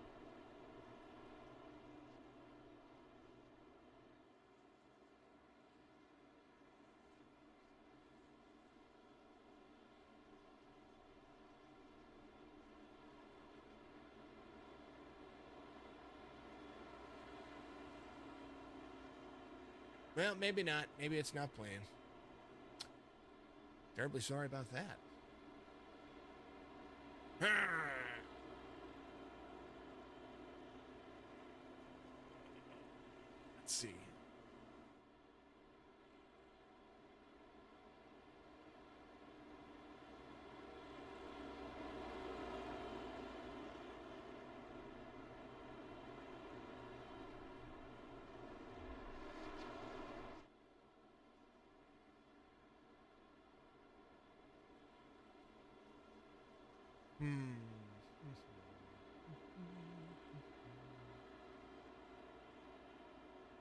Well, maybe not. Maybe it's not playing. Terribly sorry about that. Let's see.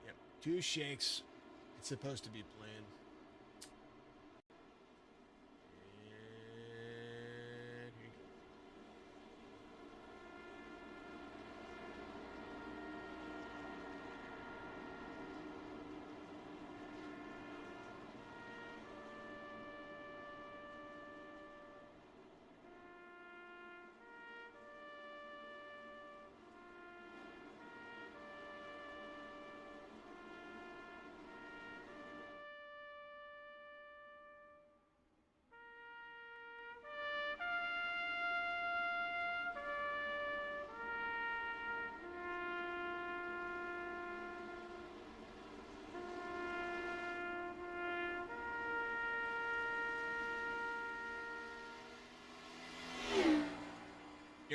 Yep, 2 shakes. It's supposed to be playing. And here you go.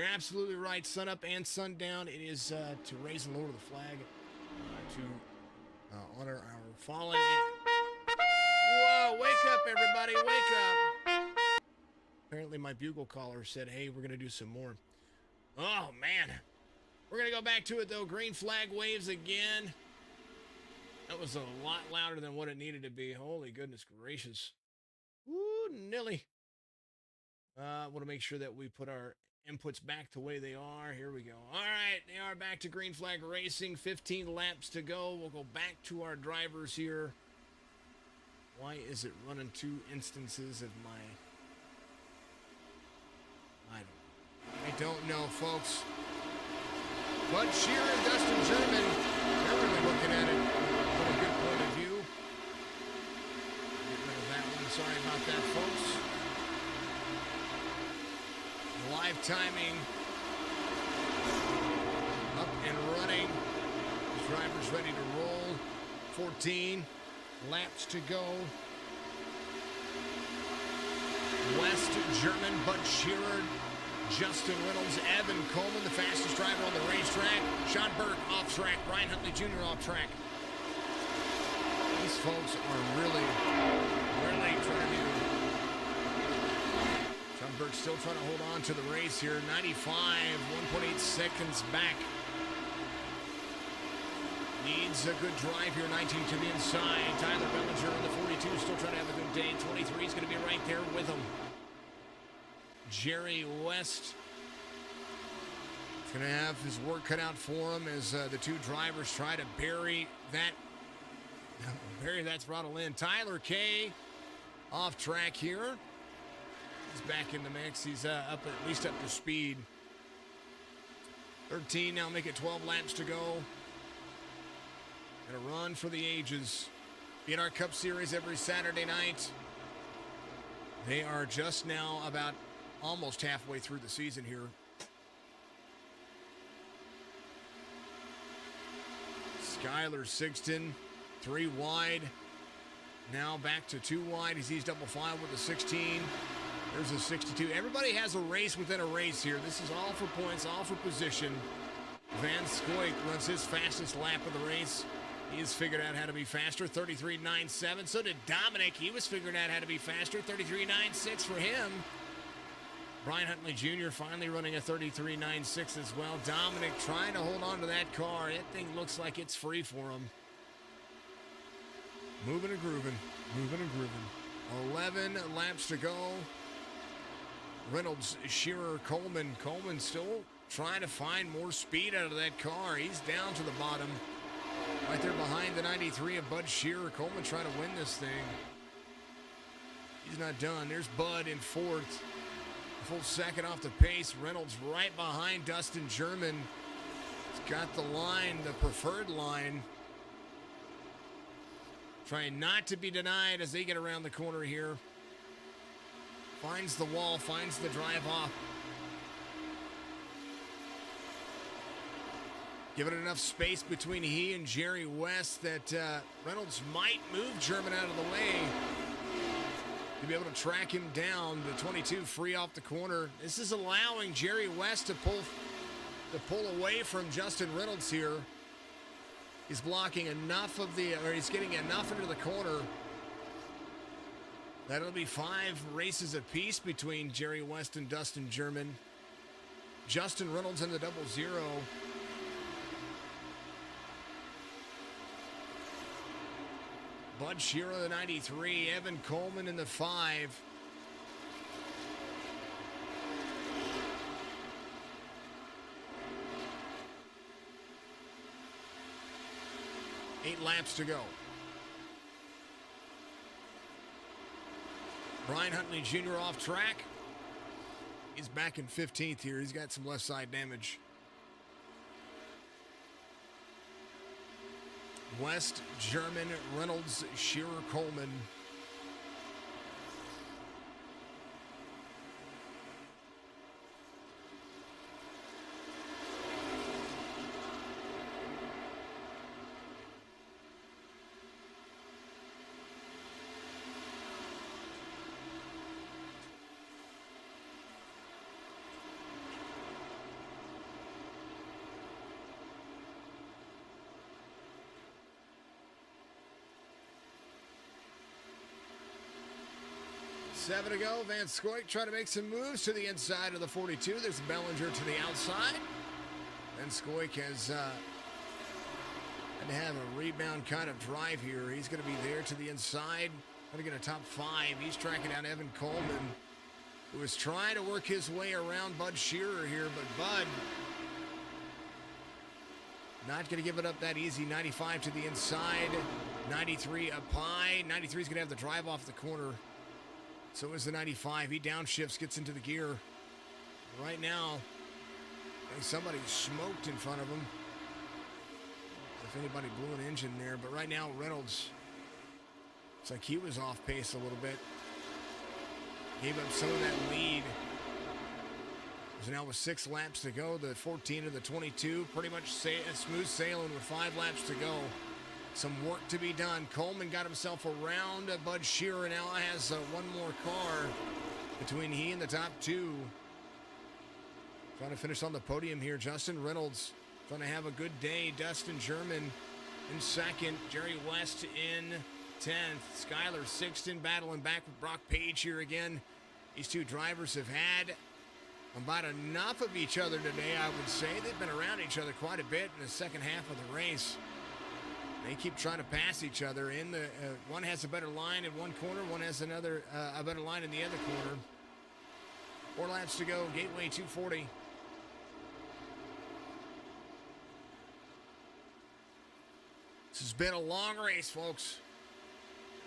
You're absolutely right. Sun up and sundown. It is to raise and lower the flag, to honor our fallen. Whoa, wake up, everybody, wake up. Apparently my bugle caller said, hey, we're going to do some more. Oh, man. We're going to go back to it, though. Green flag waves again. That was a lot louder than what it needed to be. Holy goodness gracious. Woo, Nilly. Want to make sure that we put our inputs back the way they are. Here we go. All right, they are back to green flag racing. 15 laps to go. We'll go back to our drivers here. Why is it running 2 instances of my... I don't know, folks. Bud Shearer and Dustin German, they're really looking at it from a good point of view. Get rid of that one. Sorry about that, folks. Live timing. Up and running. These drivers ready to roll. 14 laps to go. West German, Bud Shearer, Justin Reynolds, Evan Coleman, the fastest driver on the racetrack. Sean Burke off track. Brian Huntley Jr. off track. These folks are really trying to do. Sean Burke still trying to hold on to the race here. 95, 1.8 seconds back. Needs a good drive here. 19 to the inside. Tyler Bellinger in the 42 still trying to have a good day. 23 is going to be right there with him. Jerry West is going to have his work cut out for him as the 2 drivers try to bury that throttle in. Tyler Kay off track here. He's back in the mix. He's at least up to speed. 13 now, make it 12 laps to go. Gonna run for the ages. BNR Cup Series every Saturday night. They are just now about almost halfway through the season here. Skylar Sixton, 3 wide. Now back to 2 wide. He's eased double file with a 16. There's a 62. Everybody has a race within a race here. This is all for points, all for position. Van Scoik runs his fastest lap of the race. He has figured out how to be faster, 33.97. So did Dominic. He was figuring out how to be faster, 33.96 for him. Brian Huntley Jr. finally running a 33.96 as well. Dominic trying to hold on to that car. That thing looks like it's free for him. Moving and grooving. Moving and grooving. 11 laps to go. Reynolds, Shearer, Coleman. Coleman still trying to find more speed out of that car. He's down to the bottom. Right there behind the 93 of Bud Shearer. Coleman trying to win this thing. He's not done. There's Bud in 4th. A full second off the pace. Reynolds right behind Dustin German. He's got the line, the preferred line. Trying not to be denied as they get around the corner here. Finds the wall, finds the drive off. Giving enough space between he and Jerry West that Reynolds might move German out of the way to be able to track him down. The 22 free off the corner. This is allowing Jerry West to pull away from Justin Reynolds here. He's blocking enough of he's getting enough into the corner. That'll be 5 races apiece between Jerry West and Dustin German. Justin Reynolds in the 00. Bud Shearer, the 93. Evan Coleman in the 5. Eight laps to go. Brian Huntley Jr. off track. He's back in 15th here. He's got some left side damage. West, German, Reynolds, Shearer, Coleman. 7 to go. Van Scoik trying to make some moves to the inside of the 42. There's Bellinger to the outside. Van Scoik has had to have a rebound kind of drive here. He's going to be there to the inside. Going to get a top 5. He's tracking down Evan Coleman, who was trying to work his way around Bud Shearer here, but Bud not going to give it up that easy. 95 to the inside. 93 up high. 93 is going to have the drive off the corner. So is the 95. He downshifts, gets into the gear. Right now, I think somebody smoked in front of him. If anybody blew an engine there. But right now, Reynolds, looks like he was off pace a little bit. Gave up some of that lead. So now with 6 laps to go, the 14 to the 22, pretty much smooth sailing with 5 laps to go. Some work to be done. Coleman got himself around Bud Shearer, now has one more car between he and the top 2. Trying to finish on the podium here. Justin Reynolds trying to have a good day. Dustin German in second. Jerry West in 10th. Skylar Sixton battling back with Brock Page here again. These two drivers have had about enough of each other today, I would say. They've been around each other quite a bit in the second half of the race. They keep trying to pass each other. In the one has a better line in one corner, one has another a better line in the other corner. 4 laps to go. Gateway 240. This has been a long race, folks.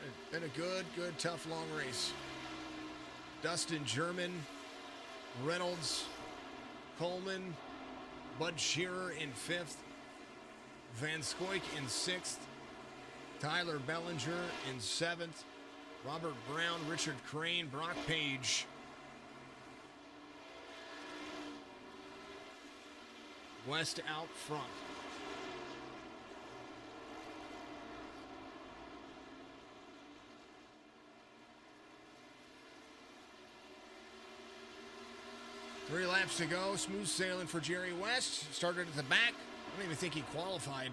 It's been a good, tough, long race. Dustin German, Reynolds, Coleman, Bud Shearer in 5th. Van Scoik in 6th. Tyler Bellinger in 7th. Robert Brown, Richard Crane, Brock Page. West out front. Three laps to go. Smooth sailing for Jerry West. Started at the back. I don't even think he qualified.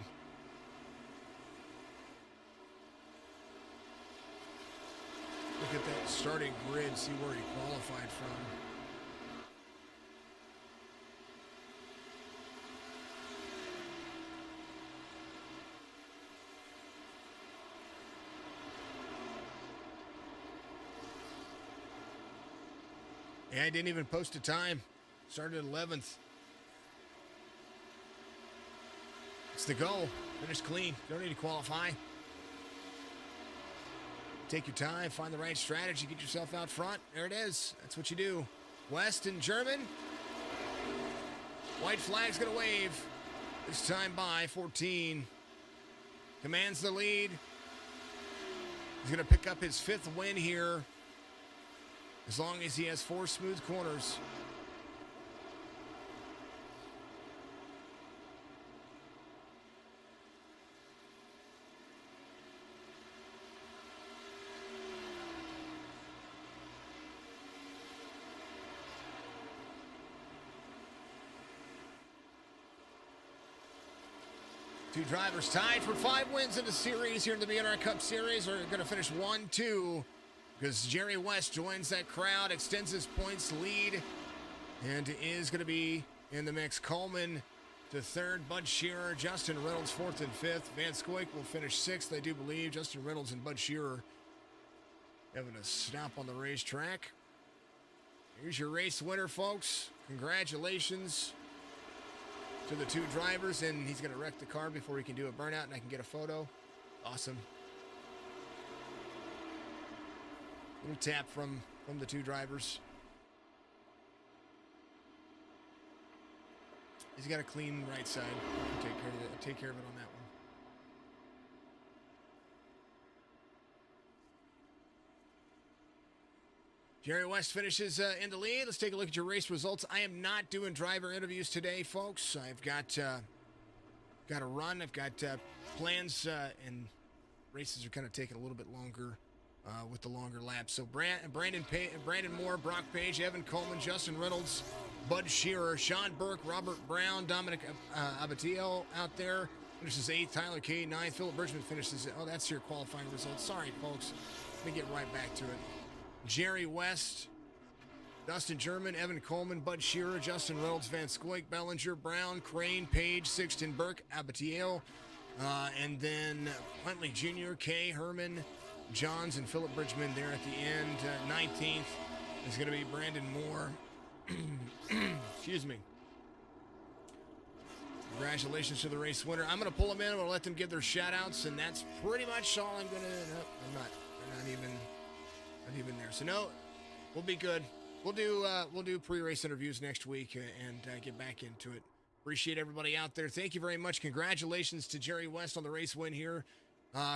Look at that starting grid. See where he qualified from. Yeah, I didn't even post a time. Started 11th. It's the goal. Finish clean. Don't need to qualify. Take your time. Find the right strategy. Get yourself out front. There it is. That's what you do. West and German. White flag's going to wave. This time by 14. Commands the lead. He's going to pick up his 5th win here. As long as he has 4 smooth corners. Two drivers tied for 5 wins in the series here in the BNR Cup Series. Are going to finish 1-2. Because Jerry West joins that crowd, extends his points lead, and is going to be in the mix. Coleman to 3rd, Bud Shearer, Justin Reynolds 4th and 5th. Van Scoik will finish 6th, I do believe. Justin Reynolds and Bud Shearer having a stop on the racetrack. Here's your race winner, folks. Congratulations to the 2 drivers, and he's going to wreck the car before he can do a burnout, and I can get a photo. Awesome. Little tap from the 2 drivers. He's got a clean right side. I'll take care of it on that one. Jerry West finishes in the lead. Let's take a look at your race results. I am not doing driver interviews today, folks. I've got a run. I've got plans, and races are kind of taking a little bit longer. With the longer laps. So Brandon Moore, Brock Page, Evan Coleman, Justin Reynolds, Bud Shearer, Sean Burke, Robert Brown, Dominic Abatiel out there. Finishes 8th, Tyler K 9th, Philip Bridgman finishes. Oh, that's your qualifying results. Sorry, folks. Let me get right back to it. Jerry West, Dustin German, Evan Coleman, Bud Shearer, Justin Reynolds, Van Scoik, Bellinger, Brown, Crane, Page, Sixton, Burke, Abatiel, and then Huntley Jr., Kay, Herman, Johns, and Philip Bridgman there at the end. 19th is going to be Brandon Moore. Excuse me. Congratulations to the race winner. I'm going to pull them in. I'm going to let them give their shout-outs, and that's pretty much all I'm going to... No, I'm not. They're not even there. So, no, we'll be good. We'll do pre-race interviews next week and get back into it. Appreciate everybody out there. Thank you very much. Congratulations to Jerry West on the race win here.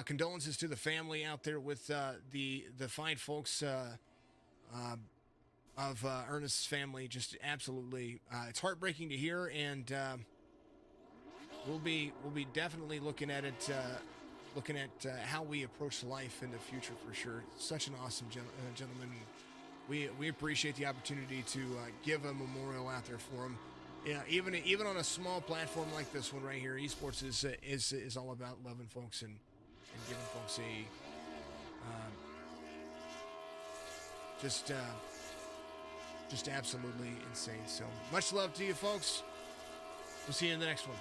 Condolences to the family out there with the fine folks of Ernest's family. Just absolutely, it's heartbreaking to hear, and we'll be definitely looking at it, how we approach life in the future for sure. Such an awesome gentleman. We appreciate the opportunity to give a memorial out there for him. Yeah, even on a small platform like this one right here, esports is all about loving folks and giving folks a just absolutely insane. So much love to you folks. We'll see you in the next one.